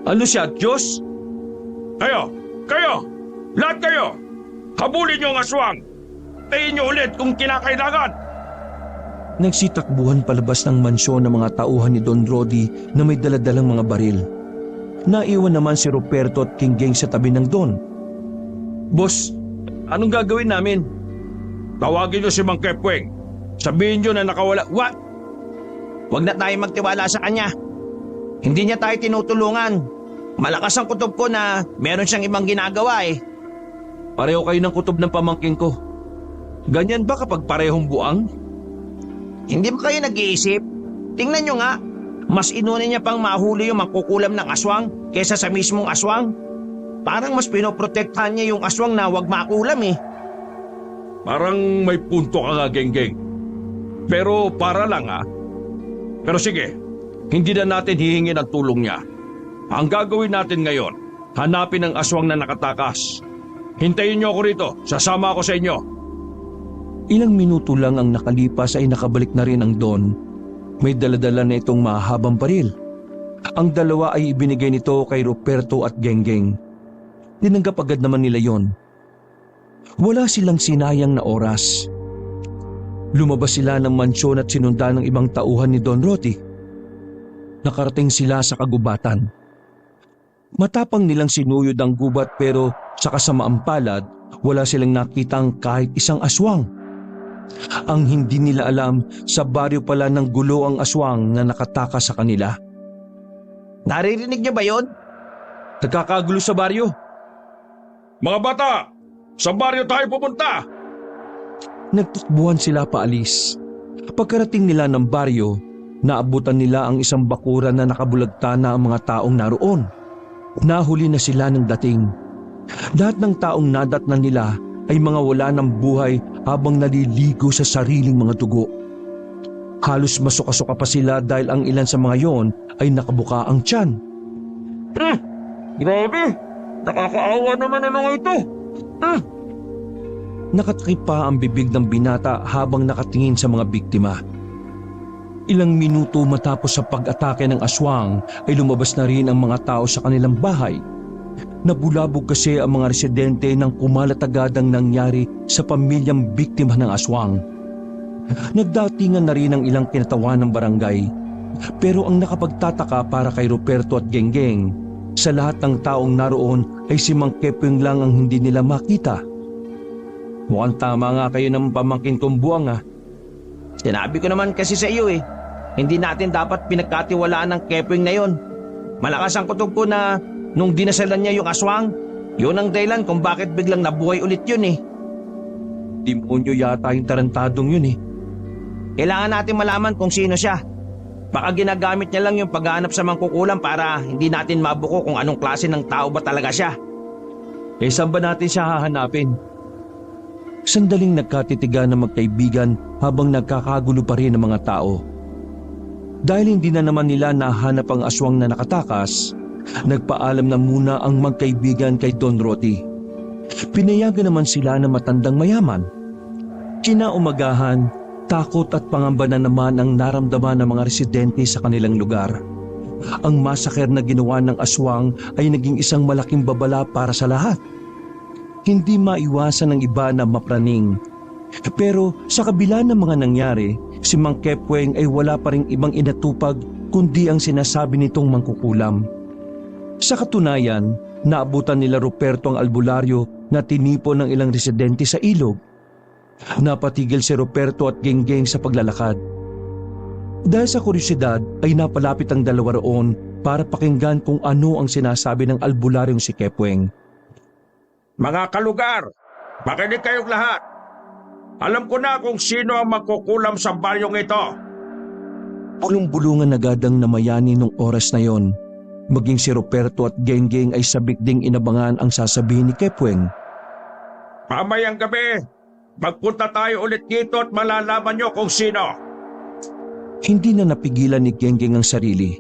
Ano siya, Diyos? Kayo, lahat kayo, habulin nyo ang aswang. Tayin nyo ulit kung kinakailangan. Nagsitakbuhan palabas ng mansyon ng mga tauhan ni Don Rody na may daladalang mga baril. Naiwan naman si Ruperto at Genggeng sa tabi ng Don. Boss, anong gagawin namin? Tawagin nyo si Mang Kepweng. Sabihin nyo na nakawala. What? Huwag na tayo magtiwala sa kanya. Hindi niya tayo tinutulungan. Malakas ang kutob ko na meron siyang ibang ginagawa eh. Pareho kayo ng kutob ng pamangking ko. Ganyan ba kapag parehong buang? Hindi ba kayo nag-iisip? Tingnan nyo nga. Mas inuna niya pang mahuli yung mangkukulam ng aswang kesa sa mismong aswang. Parang mas pinoprotektahan niya yung aswang na wag makulam eh. Parang may punto ka nga, Genggeng. Pero para lang ha. Pero sige, hindi na natin hihingin ang tulong niya. Ang gagawin natin ngayon, hanapin ang aswang na nakatakas. Hintayin niyo ako rito, sasama ako sa inyo. Ilang minuto lang ang nakalipas ay nakabalik na rin ang Don. May daladala na itong mahabang baril. Ang dalawa ay ibinigay nito kay Ruperto at Genggeng. Tinanggap agad naman nila yon. Wala silang sinayang na oras. Lumabas sila ng mansyon at sinundan ng ibang tauhan ni Don Rody. Nakarating sila sa kagubatan. Matapang nilang sinuyod ang gubat pero sa kasamaang palad, wala silang nakitang kahit isang aswang. Ang hindi nila alam, sa baryo pala ng gulo ang aswang na nakatakas sa kanila. Naririnig niyo ba yon? Nagkakagulo sa baryo. Mga bata, sa baryo tayo pupunta! Nagtukbuhan sila paalis. Pagkarating nila ng baryo, naabutan nila ang isang bakuran na nakabulagta na ang mga taong naroon. Nahuli na sila ng dating. Lahat ng taong nadatnan nila ay mga wala ng buhay habang naliligo sa sariling mga dugo. Halos masuka-suka pa sila dahil ang ilan sa mga yon ay nakabuka ang tiyan. Grabe! Nakakaawa naman ang mga ito! Nakatakip pa ang bibig ng binata habang nakatingin sa mga biktima. Ilang minuto matapos sa pag-atake ng aswang ay lumabas na rin ang mga tao sa kanilang bahay. Nabulabog kasi ang mga residente nang kumalat agad ang nangyari sa pamilyang biktima ng aswang. Nagdatingan na rin ang ilang kinatawan ng barangay. Pero ang nakapagtataka para kay Ruperto at Genggeng, sa lahat ng taong naroon ay si Mang Kepweng lang ang hindi nila makita. Mukhang tama nga kayo ng pamangkin kong buwang ha. Sinabi ko naman kasi sa iyo hindi natin dapat pinagkatiwalaan ng Kepwing na yon. Malakas ang kutob ko na nung dinasalan niya yung aswang, yun ang dahilan kung bakit biglang nabuhay ulit yun Demonyo yata yung tarantadong yun Kailangan natin malaman kung sino siya. Baka ginagamit niya lang yung paghahanap sa mangkukulam para hindi natin mabuko kung anong klase ng tao ba talaga siya. Saan ba natin siya hahanapin? Sandaling nagkatitigan na magkaibigan habang nagkakagulo pa rin ang mga tao. Dahil hindi na naman nila nahanap ang aswang na nakatakas, nagpaalam na muna ang magkaibigan kay Don Roti. Pinayagan naman sila na matandang mayaman. Kinaumagahan, takot at pangamba na naman ang naramdaman ng mga residente sa kanilang lugar. Ang masaker na ginawa ng aswang ay naging isang malaking babala para sa lahat. Hindi maiwasan ng iba na mapraning. Pero sa kabila ng mga nangyari, si Mang Kepweng ay wala pa ring ibang inatupag kundi ang sinasabi nitong mangkukulam. Sa katunayan, naabutan nila Ruperto ang albularyo na tinipon ng ilang residente sa ilog. Napatigil si Ruperto at Genggeng sa paglalakad. Dahil sa kuryosidad ay napalapit ang dalawa roon para pakinggan kung ano ang sinasabi ng albularyong si Kepweng. Mga kalugar, makinig kayong lahat. Alam ko na kung sino ang magkukulam sa baryong ito. Bulong-bulungan agad ang namayani nung oras na yon. Maging si Ruperto at Genggeng ay sabik ding inabangan ang sasabihin ni Kepweng. Mamayang gabi, magpunta tayo ulit dito at malalaman nyo kung sino. Hindi na napigilan ni Genggeng ang sarili.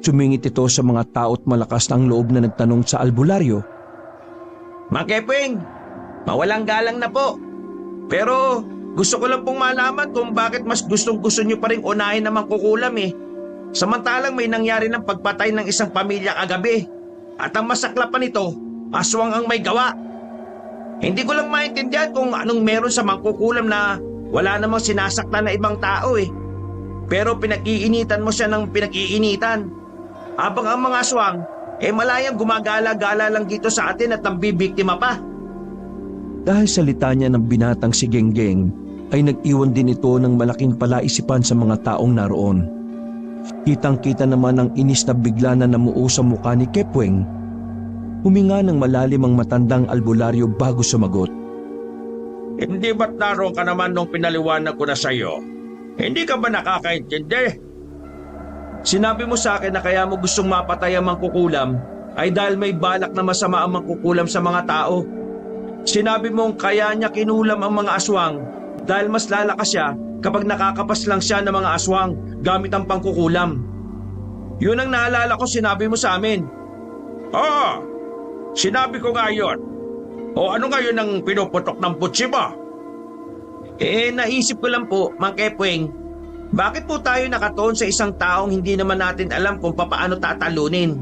Sumingit ito sa mga tao't malakas na ang loob na nagtanong sa albularyo. Mang Kepweng, mawalang galang na po. Pero gusto ko lang pong malaman kung bakit mas gustong-gusto niyo pa rin unahin na mangkukulam Samantalang may nangyari ng pagpatay ng isang pamilya kagabi. At ang masakla pa nito, aswang ang may gawa. Hindi ko lang maintindihan kung anong meron sa mangkukulam na wala namang sinasaktan na ibang tao Pero pinag-iinitan mo siya ng pinag-iinitan. Habang ang mga aswang, malayang gumagala-gala lang dito sa atin at nambibiktima pa. Dahil salita niya ng binatang si Genggeng, ay nag-iwan din ito ng malaking palaisipan sa mga taong naroon. Kitang-kita naman ang inis na bigla na namuo sa mukha ni Kepweng. Huminga ng malalim ang matandang albularyo bago sumagot. Hindi ba't naroon ka naman nung pinaliwanag ko na sa iyo? Hindi ka ba nakakaintindi? Sinabi mo sa akin na kaya mo gustong mapatay ang mangkukulam ay dahil may balak na masama ang mangkukulam sa mga tao. Sinabi mong kaya niya kinulam ang mga aswang dahil mas lalakas siya kapag nakakapas lang siya ng mga aswang gamit ang pangkukulam. Yun ang naalala ko sinabi mo sa amin. Oo, sinabi ko nga yun. O ano ngayon ang pinuputok ng butsi mo? Naisip ko lang po, Mang Kepweng, bakit po tayo nakatuon sa isang taong hindi naman natin alam kung papaano tatalunin?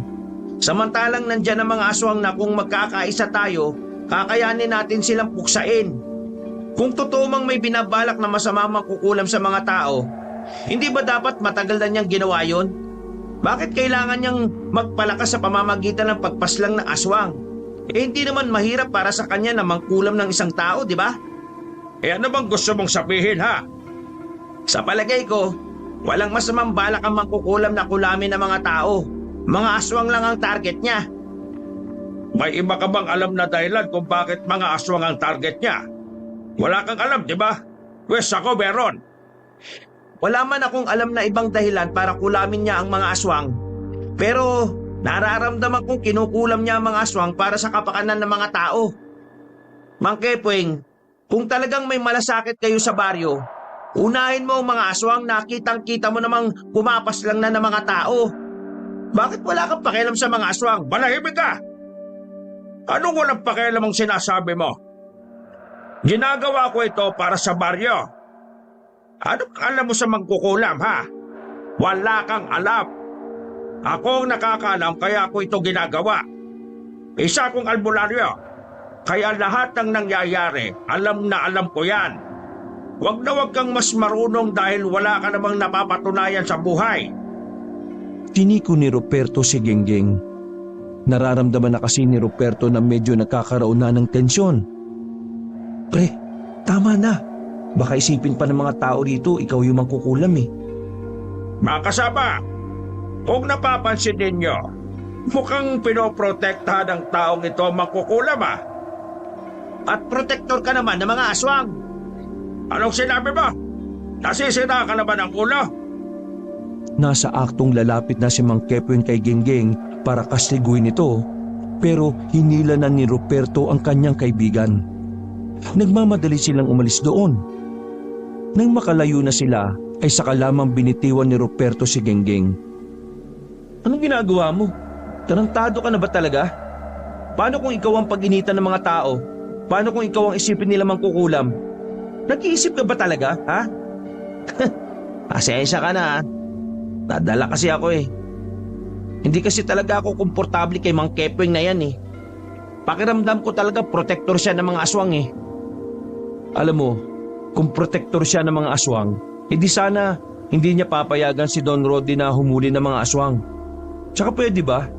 Samantalang nandyan ang mga aswang na kung magkakaisa tayo, kakayanin natin silang puksain. Kung totoo mang may binabalak na masama mangkukulam sa mga tao, hindi ba dapat matagal na niyang ginawa yun? Bakit kailangan niyang magpalakas sa pamamagitan ng pagpaslang ng aswang? Hindi naman mahirap para sa kanya na mangkulam ng isang tao, di ba? Ano bang gusto mong sabihin ha? Sa palagay ko, walang masamang balak ang mangkukulam na kulamin ng mga tao. Mga aswang lang ang target niya. May iba ka bang alam na dahilan kung bakit mga aswang ang target niya? Wala kang alam, di ba? Wes ako meron. Wala man akong alam na ibang dahilan para kulamin niya ang mga aswang. Pero nararamdaman kong kinukulam niya ang mga aswang para sa kapakanan ng mga tao. Mang Kepweng, kung talagang may malasakit kayo sa baryo, unahin mo ang mga aswang na kitang-kita mo namang pumapas lang na ng mga tao. Bakit wala kang pakialam sa mga aswang? Manahimik ka! Anong walang pakialam ang sinasabi mo? Ginagawa ko ito para sa baryo. Anong alam mo sa mangkukulam, ha? Wala kang alam. Ako ang nakakaalam kaya ako ito ginagawa. Isa akong albularyo. Kaya lahat ng nangyayari, alam na alam ko yan. Huwag na huwag kang mas marunong dahil wala ka namang napapatunayan sa buhay. Tiniko ni Ruperto si Genggeng. Nararamdaman na kasi ni Ruperto na medyo nagkakaroon na ng tensyon. Pre, Tama na. Baka isipin pa ng mga tao rito ikaw yung mangkukulam eh. Mga kasama, kung napapansin ninyo, mukhang pinoprotektahan ng taong ito ang mangkukulam ah. At protector ka naman ng mga aswang. Anong sinabi mo? Nasisira ka naman ang ulo? Nasa aktong lalapit na si Mang Kepweng kay Genggeng para kastiguin ito, pero hinila na ni Ruperto ang kanyang kaibigan. Nagmamadali silang umalis doon. Nang makalayo na sila, ay saka lamang binitiwan ni Ruperto si Genggeng. Anong ginagawa mo? Tarantado ka na ba talaga? Paano kung ikaw ang pag-initan ng mga tao? Paano kung ikaw ang isipin nila mangkukulam? Nag-iisip ka ba talaga, ha? Pasensya ka na, ha? Nadala kasi ako eh. Hindi kasi talaga ako komportable kay Mang Kepweng na yan eh. Pakiramdam ko talaga protector siya ng mga aswang eh. Alam mo, kung protector siya ng mga aswang, edi sana hindi niya papayagan si Don Roddy na humuli ng mga aswang. Tsaka pwede ba?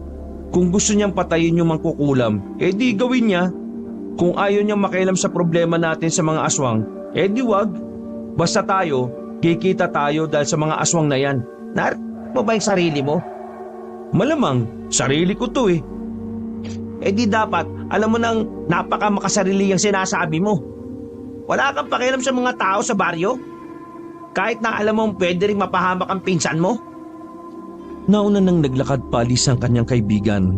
Kung gusto niyang patayin yung mangkukulam, edi gawin niya. Kung ayaw niyang makialam sa problema natin sa mga aswang, edi wag. Basta tayo, kikita tayo dahil sa mga aswang na yan. Narin mo ba yung sarili mo? Malamang, sarili ko to eh. Eh di dapat, alam mo nang napaka makasarili yung sinasabi mo. Wala kang pakialam sa mga tao sa baryo? Kahit na alam mong pwede rin mapahamak ang pinsan mo? Nauna nang naglakad palis ang kanyang kaibigan.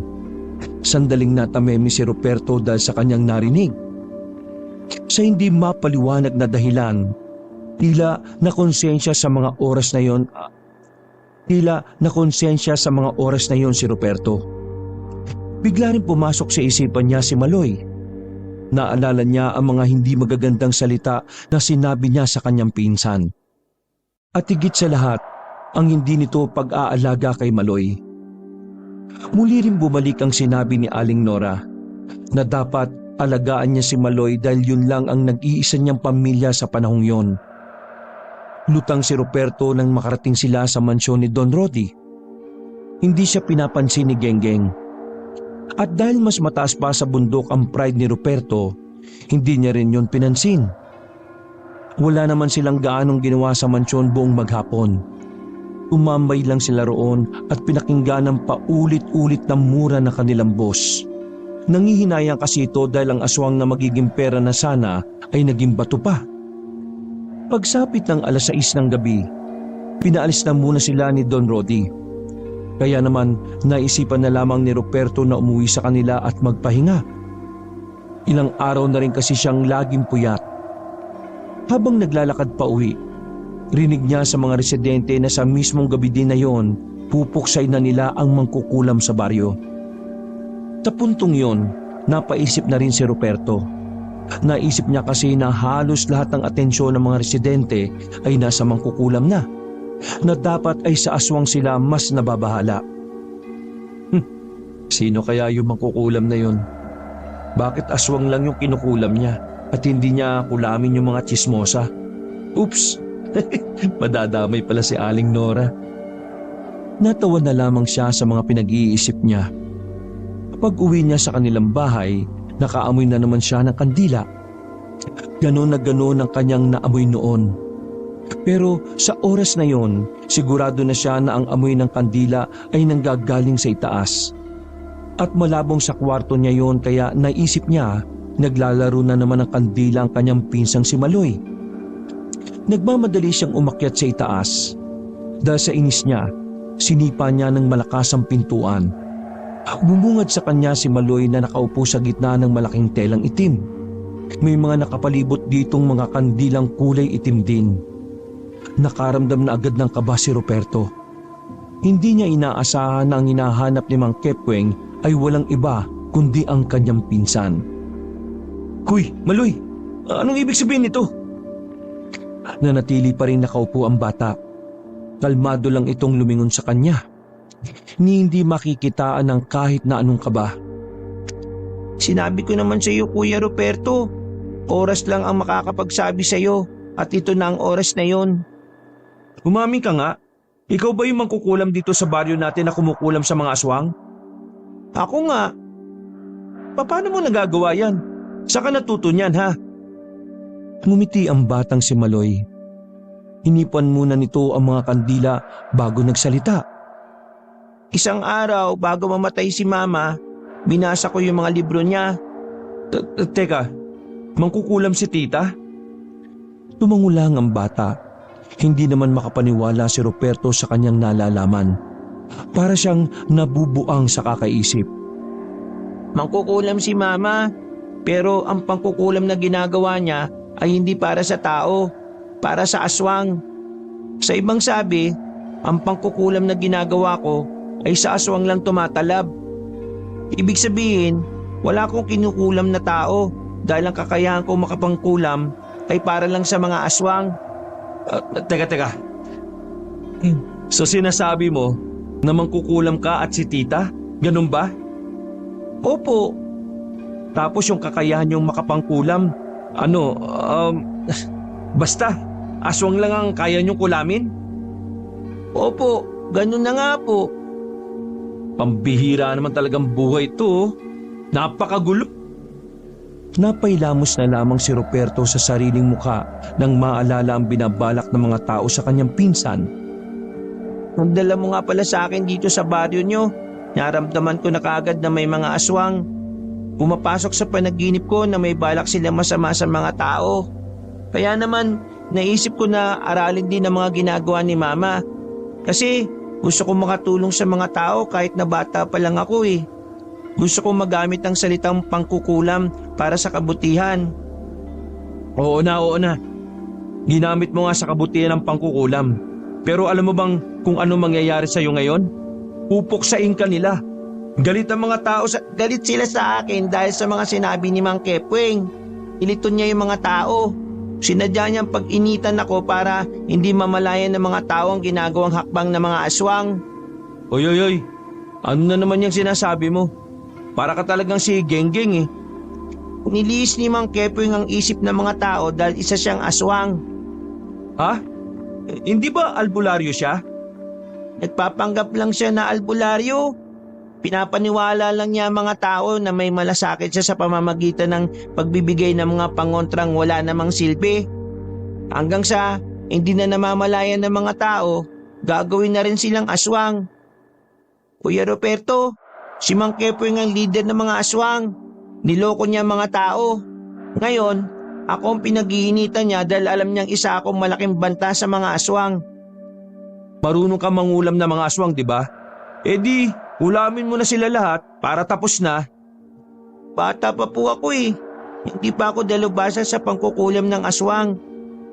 Sandaling natamemi si Ruperto dahil sa kanyang narinig. Sa hindi mapaliwanag na dahilan, tila nakonsensya sa mga oras na yon. Si Ruperto. Bigla rin pumasok sa isipan niya si Maloy. Naalala niya ang mga hindi magagandang salita na sinabi niya sa kanyang pinsan. At higit sa lahat, ang hindi nito pag-aalaga kay Maloy. Muli rin bumalik ang sinabi ni Aling Nora na dapat alagaan niya si Maloy dahil yun lang ang nag-iisa niyang pamilya sa panahong yon. Lutang si Ruperto nang makarating sila sa mansyon ni Don Roddy. Hindi siya pinapansin ni Genggeng. At dahil mas mataas pa sa bundok ang pride ni Ruperto, hindi niya rin yon pinansin. Wala naman silang gaanong ginawa sa mansyon buong maghapon. Umambay lang sila roon at pinakinggan ng paulit-ulit na mura na kanilang boss. Nangihinayang kasi ito dahil ang aswang na magiging pera na sana ay naging bato pa. Pagsapit ng 6:00 ng gabi, pinaalis na muna sila ni Don Roddy. Kaya naman naisipan na lamang ni Ruperto na umuwi sa kanila at magpahinga. Ilang araw na rin kasi siyang laging puyat. Habang naglalakad pa uwi, rinig niya sa mga residente na sa mismong gabi din na yon, pupuksay na nila ang mangkukulam sa baryo. Sa puntong yon, napaisip na rin si Ruperto. Naisip niya kasi na halos lahat ng atensyon ng mga residente ay nasa mangkukulam na dapat ay sa aswang sila mas nababahala. Sino kaya yung mangkukulam na yon? Bakit aswang lang yung kinukulam niya at hindi niya kulamin yung mga tsismosa? Oops! Madadamay pala si Aling Nora. Natawa na lamang siya sa mga pinag-iisip niya. Pag uwi niya sa kanilang bahay, nakaamoy na naman siya ng kandila. Ganon na ganon ang kanyang naamoy noon. Pero sa oras na yon, sigurado na siya na ang amoy ng kandila ay nanggagaling sa itaas. At malabong sa kwarto niya yon kaya naisip niya naglalaro na naman ng kandila ang kanyang pinsang si Maloy. Nagmamadali siyang umakyat sa itaas. Dahil sa inis niya, sinipa niya ng malakas ang pintuan. Bumungad sa kanya si Maloy na nakaupo sa gitna ng malaking telang itim. May mga nakapalibot ditong mga kandilang kulay itim din. Nakaramdam na agad ng kaba si Ruperto. Hindi niya inaasahan na ang hinahanap ni Mang Kepweng ay walang iba kundi ang kanyang pinsan. Kuy, Maloy, anong ibig sabihin nito? Nanatili pa rin nakaupo ang bata. Kalmado lang itong lumingon sa kanya. Ni hindi makikitaan ng kahit na anong kaba. Sinabi ko naman sa iyo, Kuya Ruperto, oras lang ang makakapagsabi sa iyo at ito na ang oras na yon. Umamin ka nga, ikaw ba yung mangkukulam dito sa baryo natin na kumukulam sa mga aswang? Ako nga. Paano mo nagagawa yan? Saan ka natuto niyan, ha? Ngumiti ang batang si Maloy. Hinipan muna nito ang mga kandila bago nagsalita. Isang araw bago mamatay si Mama, binasa ko yung mga libro niya. Teka, mangkukulam si tita? Tumangulang ang bata. Hindi naman makapaniwala si Ruperto sa kanyang nalalaman. Para siyang nabubuang sa kakaisip. Mangkukulam si Mama, pero ang pangkukulam na ginagawa niya ay hindi para sa tao, para sa aswang. Sa ibang sabi, ang pangkukulam na ginagawa ko ay sa aswang lang tumatalab. Ibig sabihin, wala akong kinukulam na tao dahil ang kakayahan ko makapangkulam ay para lang sa mga aswang. Teka. So sinasabi mo na mangkukulam ka at si tita? Ganun ba? Opo, Tapos yung kakayahan yung makapangkulam, basta, aswang lang ang kaya niyong kulamin? opo, ganun na nga po. Pambihira naman talagang buhay ito. Napakagulo. Napailamos na lamang si Ruperto sa sariling mukha nang maalala ang binabalak ng mga tao sa kanyang pinsan. Nagdala mo nga pala sa akin dito sa baryo nyo. Naramdaman ko na kaagad na may mga aswang. Pumapasok sa panaginip ko na may balak sila masama sa mga tao. Kaya naman, naisip ko na aralin din ang mga ginagawa ni Mama. Kasi gusto ko makatulong sa mga tao kahit na bata pa lang ako eh. Gusto ko magamit ang salitang pangkukulam para sa kabutihan. Oo na. Ginamit mo nga sa kabutihan ng pangkukulam. Pero alam mo bang kung ano mangyayari sa iyo ngayon? Pupuksain ka nila. Galit ang mga tao sa... Galit sila sa akin dahil sa mga sinabi ni Mang Kepweng. Iliton niya yung mga tao. Sinadya niyang pag-initan ako para hindi mamalayan ng mga tao ang ginagawang hakbang ng mga aswang. Oy. Ano na naman yung sinasabi mo? Para ka talagang si Genggeng eh. Niliis ni Mang Kepweng ang isip ng mga tao dahil isa siyang aswang. Ha? Hindi ba albularyo siya? Nagpapanggap lang siya na albularyo. Pinapaniwala lang niya ang mga tao na may malasakit siya sa pamamagitan ng pagbibigay ng mga pangontrang wala namang silbi. Hanggang sa hindi na namamalayan ng mga tao, gagawin na rin silang aswang. Kuya Roberto, si Mang Kepweng ang leader ng mga aswang. Niloko niya mga tao. Ngayon, ako ang pinag-iinitan niya dahil alam niyang isa akong malaking banta sa mga aswang. Marunong ka mangulam ng mga aswang, di ba? Eh di, ulamin mo na sila lahat para tapos na. Bata pa po ako eh. Hindi pa ako dalubhasa sa pangkukulam ng aswang.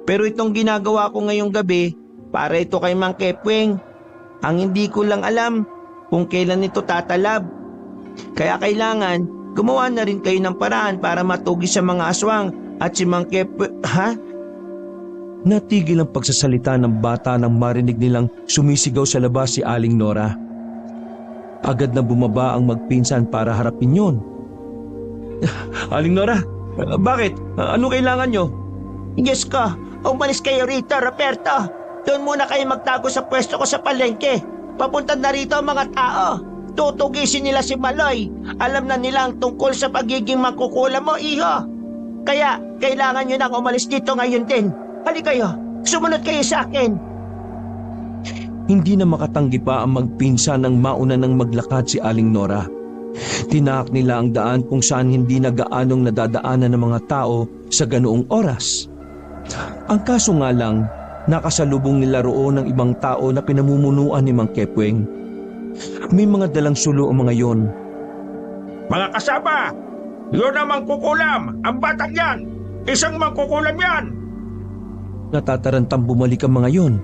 Pero itong ginagawa ko ngayong gabi, para ito kay Mang Kepweng. Ang hindi ko lang alam kung kailan ito tatalab. Kaya kailangan gumawa na rin kayo ng paraan para matugi sa mga aswang at si Mang Kepweng... Ha? Natigil ang pagsasalita ng bata nang marinig nilang sumisigaw sa labas si Aling Nora. Agad na bumaba ang magpinsan para harapin yon. Aling Nora, bakit? Ano kailangan nyo? Diyos ko, umalis kayo rito, Roberto. Doon muna kayo magtago sa pwesto ko sa palengke. Papunta na rito ang mga tao. Tutugisin nila si Maloy. Alam na nila ang tungkol sa pagiging mangkukulam mo, iho. Kaya, kailangan nyo nang umalis dito ngayon din. Hali kayo, sumunod kayo sa akin. Hindi na makatanggi pa ang magpinsan nang mauna nang maglakad si Aling Nora. Tinaak nila ang daan kung saan hindi na gaanong nadadaanan ng mga tao sa ganoong oras. Ang kaso nga lang, nakasalubong nila roon ng ibang tao na pinamumunuan ni Mang Kepweng. May mga dalang sulo ang mga yon. Mga kasama, yun ang mangkukulam, ang batang yan. Isang mangkukulam yan. Natatarantang bumalik ang mga yon.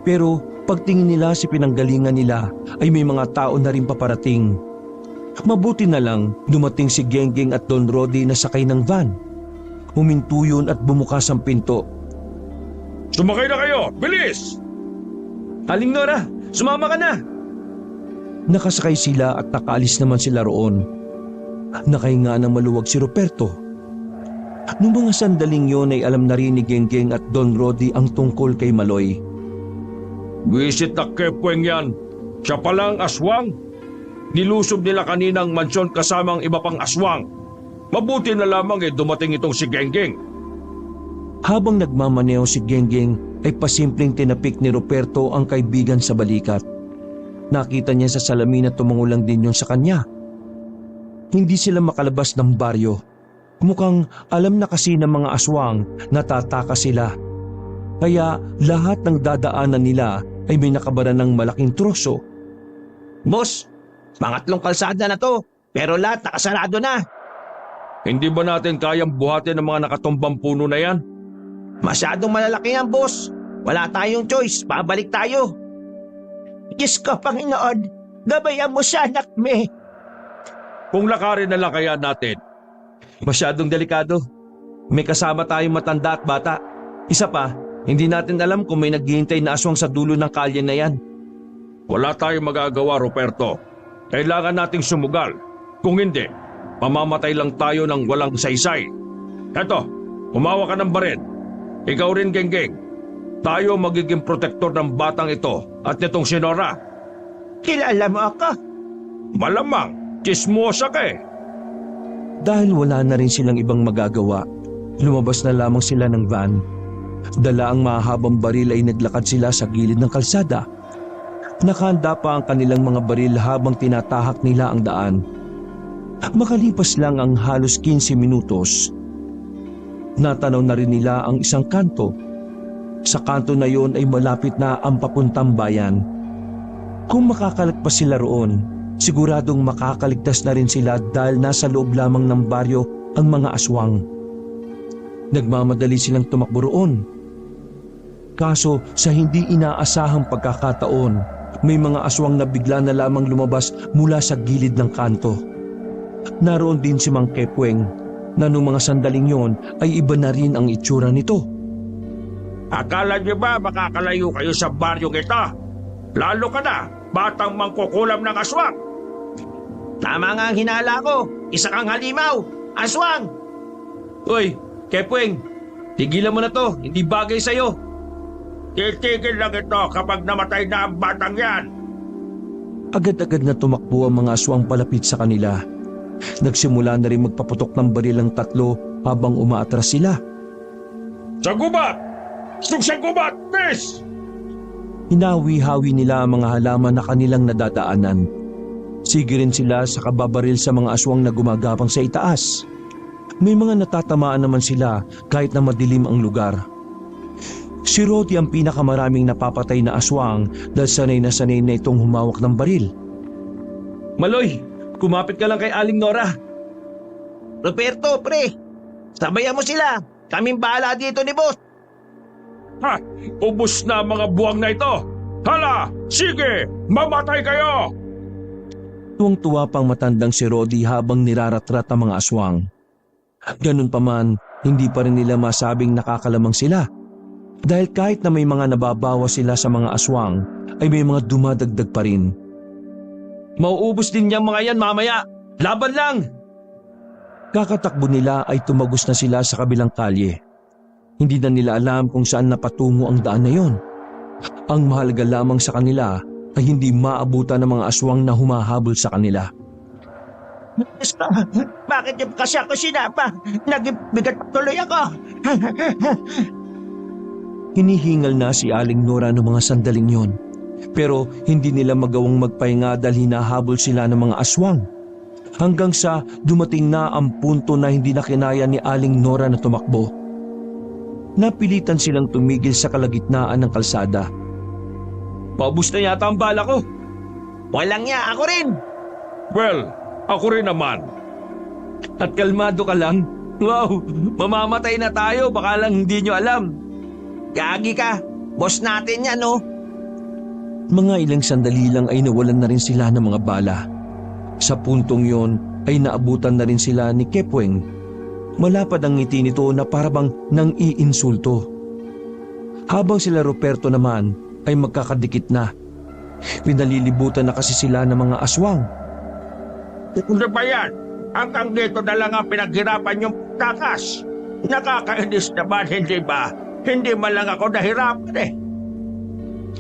Pero pagtingin nila si pinanggalingan nila ay may mga tao na rin paparating. Mabuti na lang dumating si Genggeng at Don Rodi na sakay ng van. Huminto yun at bumukas ang pinto. Sumakay na kayo, bilis! Aling Nora, sumama ka na! Nakasakay sila at nakaalis naman sila roon. Nakahinga ng maluwag si Ruperto. Noong mga sandaling yon ay alam na rin ni Genggeng at Don Rodi ang tungkol kay Maloy. Wisit na Kepweng yan. Siya palang aswang. Nilusob nila kaninang mansyon kasamang iba pang aswang. Mabuti na lamang dumating itong si Genggeng. Habang nagmamaneho si Genggeng ay pasimpleng tinapik ni Ruperto ang kaibigan sa balikat. Nakita niya sa salamin na tumangulang din yun sa kanya. Hindi sila makalabas ng baryo. Mukhang alam na kasi ng mga aswang na tatakas sila. Kaya lahat ng dadaanan nila ay may nakabara ng malaking troso. Boss, pangatlong kalsada na to, pero lahat nakasarado na. Hindi ba natin kayang buhatin ang mga nakatumbang puno na yan? Masyadong malalaki yan, boss. Wala tayong choice, pabalik tayo. Diyos ko, Panginoon, gabayan mo siya, anak me. Kung lakarin na lang kaya natin. Masyadong delikado. May kasama tayong matanda at bata. Isa pa, hindi natin alam kung may naghihintay na aswang sa dulo ng kalye na yan. Wala tayong magagawa, Ruperto. Kailangan nating sumugal. Kung hindi, mamamatay lang tayo ng walang saysay. Eto, humawa ka ng baret. Ikaw rin, Genggeng. Tayo magiging protektor ng batang ito at nitong si Nora. Kilala mo ako? Malamang, chismosa ka eh. Dahil wala na rin silang ibang magagawa, lumabas na lamang sila ng van. Dala ang mahabang baril ay naglakad sila sa gilid ng kalsada. Nakahanda pa ang kanilang mga baril habang tinatahak nila ang daan. Makalipas lang ang halos 15 minutos, natanaw na rin nila ang isang kanto. Sa kanto na yon ay malapit na ang papuntang bayan. Kung makakalagpas sila roon, siguradong makakaligtas na rin sila dahil nasa loob lamang ng baryo ang mga aswang. Nagmamadali silang tumakbo roon. Kaso sa hindi inaasahang pagkakataon, may mga aswang na bigla na lamang lumabas mula sa gilid ng kanto. Naroon din si Mang Kepweng na nung mga sandaling yon ay iba na rin ang itsura nito. Akala niyo ba makakalayo kayo sa baryong ito? Lalo ka na, batang mangkukulam ng aswang. Tama nga ang hinala ko. Isa kang halimaw. Aswang! Uy, Kepweng, tigilan mo na to. Hindi bagay sa'yo. Titigil lang ito kapag namatay na ang batang yan. Agad-agad na tumakbo ang mga aswang palapit sa kanila. Nagsimula na rin magpaputok ng baril ang tatlo habang umaatras sila. Sa gubat! Sa gubat, miss! Hinawi-hawi nila ang mga halaman na kanilang nadadaanan. Sige rin sila sa kababaril sa mga aswang na gumagapang sa itaas. May mga natatamaan naman sila kahit na madilim ang lugar. Si Rodi ang pinakamaraming napapatay na aswang dahil sanay na itong humawak ng baril. Maloy, kumapit ka lang kay Aling Nora. Roberto, pre. Sabayan mo sila. Kaming bahala dito ni boss. Ha! Ubus na ang mga buwang na ito! Hala! Sige! Mamatay kayo! Tuwang-tuwa pang matandang si Rodi habang niraratrat ang mga aswang. Ganun pa man, hindi pa rin nila masabing nakakalamang sila. Dahil kahit na may mga nababawa sila sa mga aswang, ay may mga dumadagdag pa rin. Mauubos din niyang mga yan mamaya. Laban lang! Kakatakbo nila ay tumagos na sila sa kabilang kalye. Hindi na nila alam kung saan napatungo ang daan na yon. Ang mahalaga lamang sa kanila ay hindi maabutan ng mga aswang na humahabol sa kanila. Bakit yung kasi ako sinapa? Nagbigat tuloy ako. Hinihingal na si Aling Nora ng mga sandaling yon. Pero hindi nila magawang magpahinga dahil hinahabol sila ng mga aswang. Hanggang sa dumating na ang punto na hindi na kinaya ni Aling Nora na tumakbo. Napilitan silang tumigil sa kalagitnaan ng kalsada. Paubos na yata ang bala ko. Walang niya, ako rin. Well, ako rin naman. At kalmado ka lang. Wow, mamamatay na tayo. Baka lang hindi nyo alam. Gagi ka. Boss natin yan, no? Mga ilang sandali lang ay nawalan na rin sila ng mga bala. Sa puntong yon ay naabutan na rin sila ni Kepweng. Malapad ang ngiti nito na parabang nang iinsulto. Habang sila Ruperto naman ay magkakadikit na. Pinalilibutan na kasi sila ng mga aswang. Ano ba yan? Hanggang dito na lang ang pinaghirapan yung takas. Nakakainis naman, hindi ba? Hindi man lang ako nahirapan eh.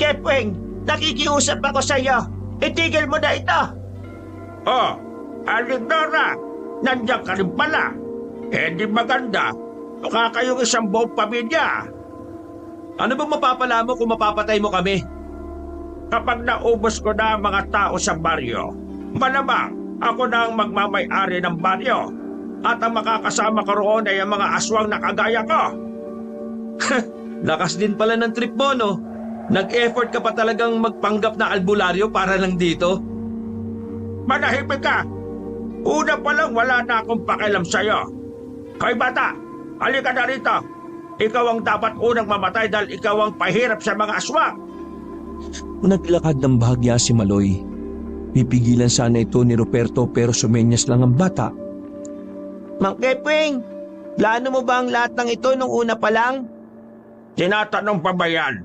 Kepweng, nakikiusap ako sa iyo. Itigil mo na ito. Oh, Aling Nora, nandiyan ka rin pala. Eh di maganda. Mukha kayong isang buong pamilya. Ano bang mapapala mo kung mapapatay mo kami? Kapag naubos ko na ang mga tao sa baryo, malamang ako na ang magmamay-ari ng baryo at ang makakasama ko roon ay ang mga aswang na kagaya ko. Lakas din pala ng trip mo, no? Nag-effort ka pa talagang magpanggap na albularyo para lang dito? Manahimik ka! Una pa lang wala na akong pakialam sa'yo. Hoy bata, halika na rito. Ikaw ang dapat unang mamatay dahil ikaw ang pahirap sa mga aswang. Naglakad ng bahagya si Maloy. Pipigilan sana ito ni Ruperto pero sumenyas lang ang bata. Mang Kepweng, plano mo ba ang lahat ng ito nung una pa lang? Tinatanong pa ba yan?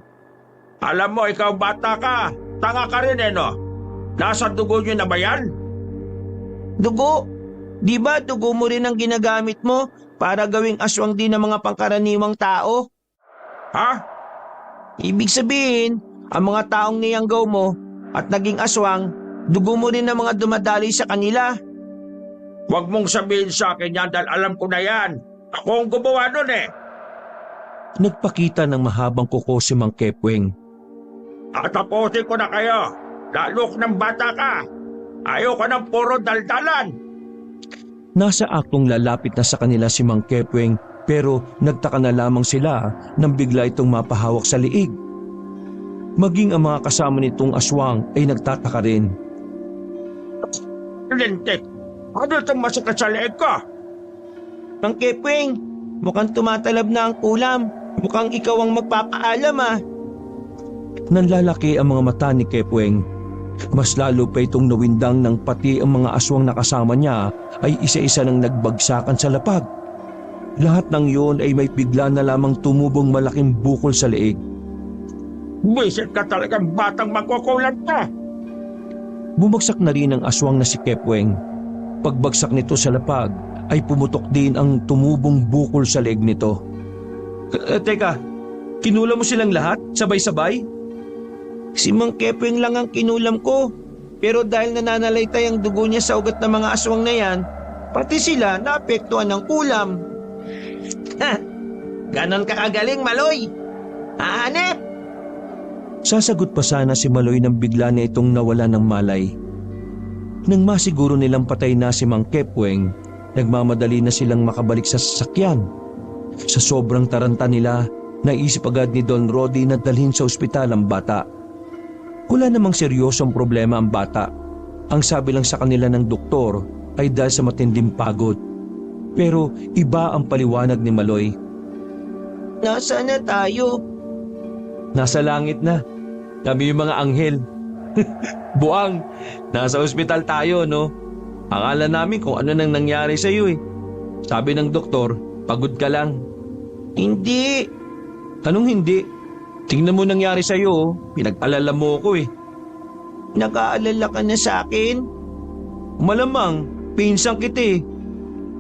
Alam mo, ikaw bata ka. Tanga ka rin no? Nasa dugo niyo na ba yan? Dugo? Di ba dugo mo rin ang ginagamit mo para gawing aswang din ng mga pangkaraniwang tao? Ha? Ibig sabihin, ang mga taong niyanggaw mo at naging aswang, dugo mo rin ang mga dumadali sa kanila. Huwag mong sabihin sa akin yan dahil alam ko na yan. Ako ang gumawa nun Nagpakita ng mahabang kuko si Mang Kepweng. Tatapusin ko na kayo. Lalo ng bata ka. Ayoko ng puro daldalan. Nasa aktong lalapit na sa kanila si Mang Kepweng pero nagtaka na lamang sila nang bigla itong mapahawak sa liig. Maging ang mga kasama nitong aswang ay nagtataka rin. Lintik, ano itong masakit sa leeg ko? Mang Kepweng, mukhang tumatalab na ang kulam. Mukhang ikaw ang magpapaalam Nanlalaki ang mga mata ni Kepweng. Mas lalo pa itong nawindang ng pati ang mga aswang na kasama niya ay isa-isa nang nagbagsakan sa lapag. Lahat ng iyon ay may bigla na lamang tumubong malaking bukol sa leeg. Buisit ka talagang batang magkukulat ka. Bumagsak na rin ang aswang na si Kepweng. Pagbagsak nito sa lapag ay pumutok din ang tumubong bukol sa leeg nito. Teka, kinula mo silang lahat? Sabay-sabay? Si Mang Kepweng lang ang kinulam ko. Pero dahil nananalaytay ang dugo niya sa ugat ng mga aswang na yan, pati sila naapektuhan ng kulam. Ganon ka kagaling, Maloy. Hanep! Sasagot pa sana si Maloy nang bigla na itong nawala ng malay. Nang masiguro nilang patay na si Mang Kepweng, nagmamadali na silang makabalik sa sasakyan. Sa sobrang taranta nila, naisip agad ni Don Rodi na dalhin sa ospital ang bata. Wala namang seryosong problema ang bata. Ang sabi lang sa kanila ng doktor ay dahil sa matinding pagod. Pero iba ang paliwanag ni Maloy. Nasaan na tayo? Nasa langit na. Kami yung mga anghel. Buang, nasa ospital tayo, no? Akala namin kung ano nang nangyari sa iyo Sabi ng doktor, pagod ka lang. Hindi. Anong hindi? Tingnan mo nangyari sa iyo, pinag-alala mo ko Nag-aalala ka na sa akin? Malamang, pinsang kita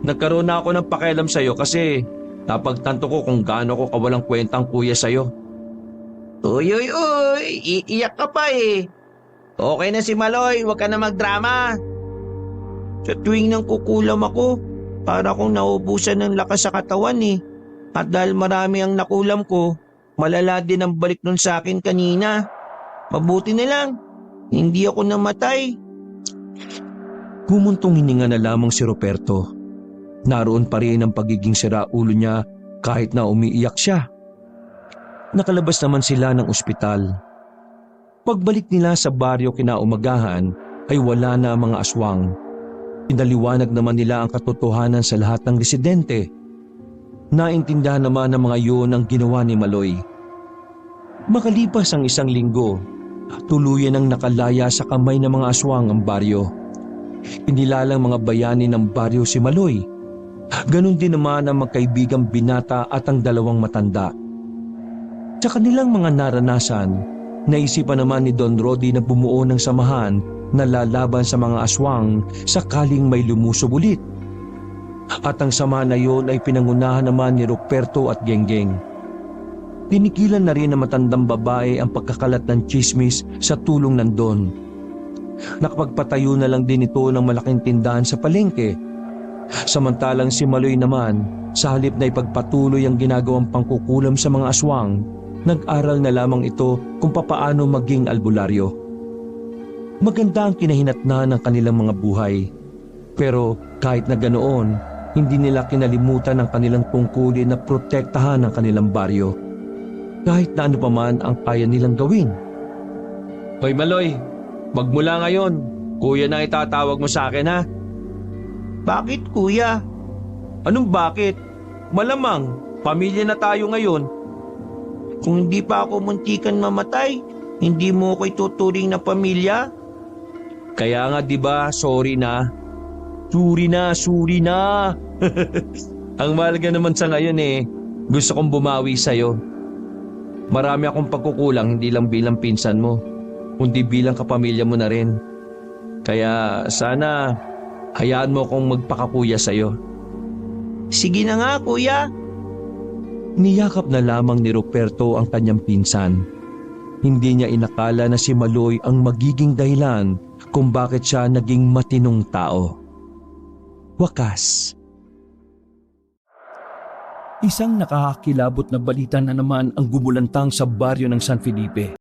Nagkaroon na ako ng pakialam sa iyo kasi napagtanto ko kung gaano ko kawalang kwentang kuya sa iyo. Uy, iiyak ka pa Okay na si Maloy, huwag ka na magdrama. Sa tuwing nang kukulam ako, para akong naubusan ng lakas sa katawan At dahil marami ang nakulam ko, malala din ang balik nun sa akin kanina. Mabuti na lang, hindi ako namatay. Humuntong hininga na lamang si Ruperto. Naroon pa rin ang pagiging siraulo niya kahit na umiiyak siya. Nakalabas naman sila ng ospital. Pagbalik nila sa baryo kinaumagahan ay wala na ang mga aswang. Pinaliwanag naman nila ang katotohanan sa lahat ng residente. Naintindihan naman ng mga yun ang ginawa ni Maloy. Makalipas ang 1 linggo, tuluyan ang nakalaya sa kamay ng mga aswang ang baryo. Inilalang mga bayani ng baryo si Maloy. Ganon din naman ang magkaibigang binata at ang 2 matanda. Sa kanilang mga naranasan, naisipan naman ni Don Rodi na bumuo ng samahan na lalaban sa mga aswang sakaling may lumusob ulit. At ang samahan na yun ay pinangunahan naman ni Ruperto at Genggeng. Tinigilan na rin ng matandang babae ang pagkakalat ng tsismis sa tulong ng Don. Nakapagpatayo na lang din ito ng malaking tindahan sa palengke. Samantalang si Maloy naman, sa halip na ipagpatuloy ang ginagawang pangkukulam sa mga aswang, nag-aral na lamang ito kung papaano maging albularyo. Maganda ang kinahinatnan ng kanilang mga buhay. Pero kahit na ganoon, hindi nila kinalimutan ang kanilang tungkulin na protektahan ang kanilang baryo. Kahit na ano paman ang kaya nilang gawin. Hoy Maloy, magmula ngayon, kuya na itatawag mo sa akin ha. Bakit kuya? Anong bakit? Malamang, pamilya na tayo ngayon. Kung hindi pa ako muntikan mamatay, hindi mo ako ituturing na pamilya? Kaya nga 'di ba, sorry na. Suri na. Ang mahalaga naman sa ngayon gusto kong bumawi sa'yo. Marami akong pagkukulang hindi lang bilang pinsan mo, kundi bilang kapamilya mo na rin. Kaya sana hayaan mo akong magpakakuya sa'yo. Sige na nga kuya. Niyakap na lamang ni Ruperto ang kanyang pinsan. Hindi niya inakala na si Maloy ang magiging dahilan kung bakit siya naging matinong tao. Wakas. Isang nakakakilabot na balita na naman ang gumulantang sa baryo ng San Felipe.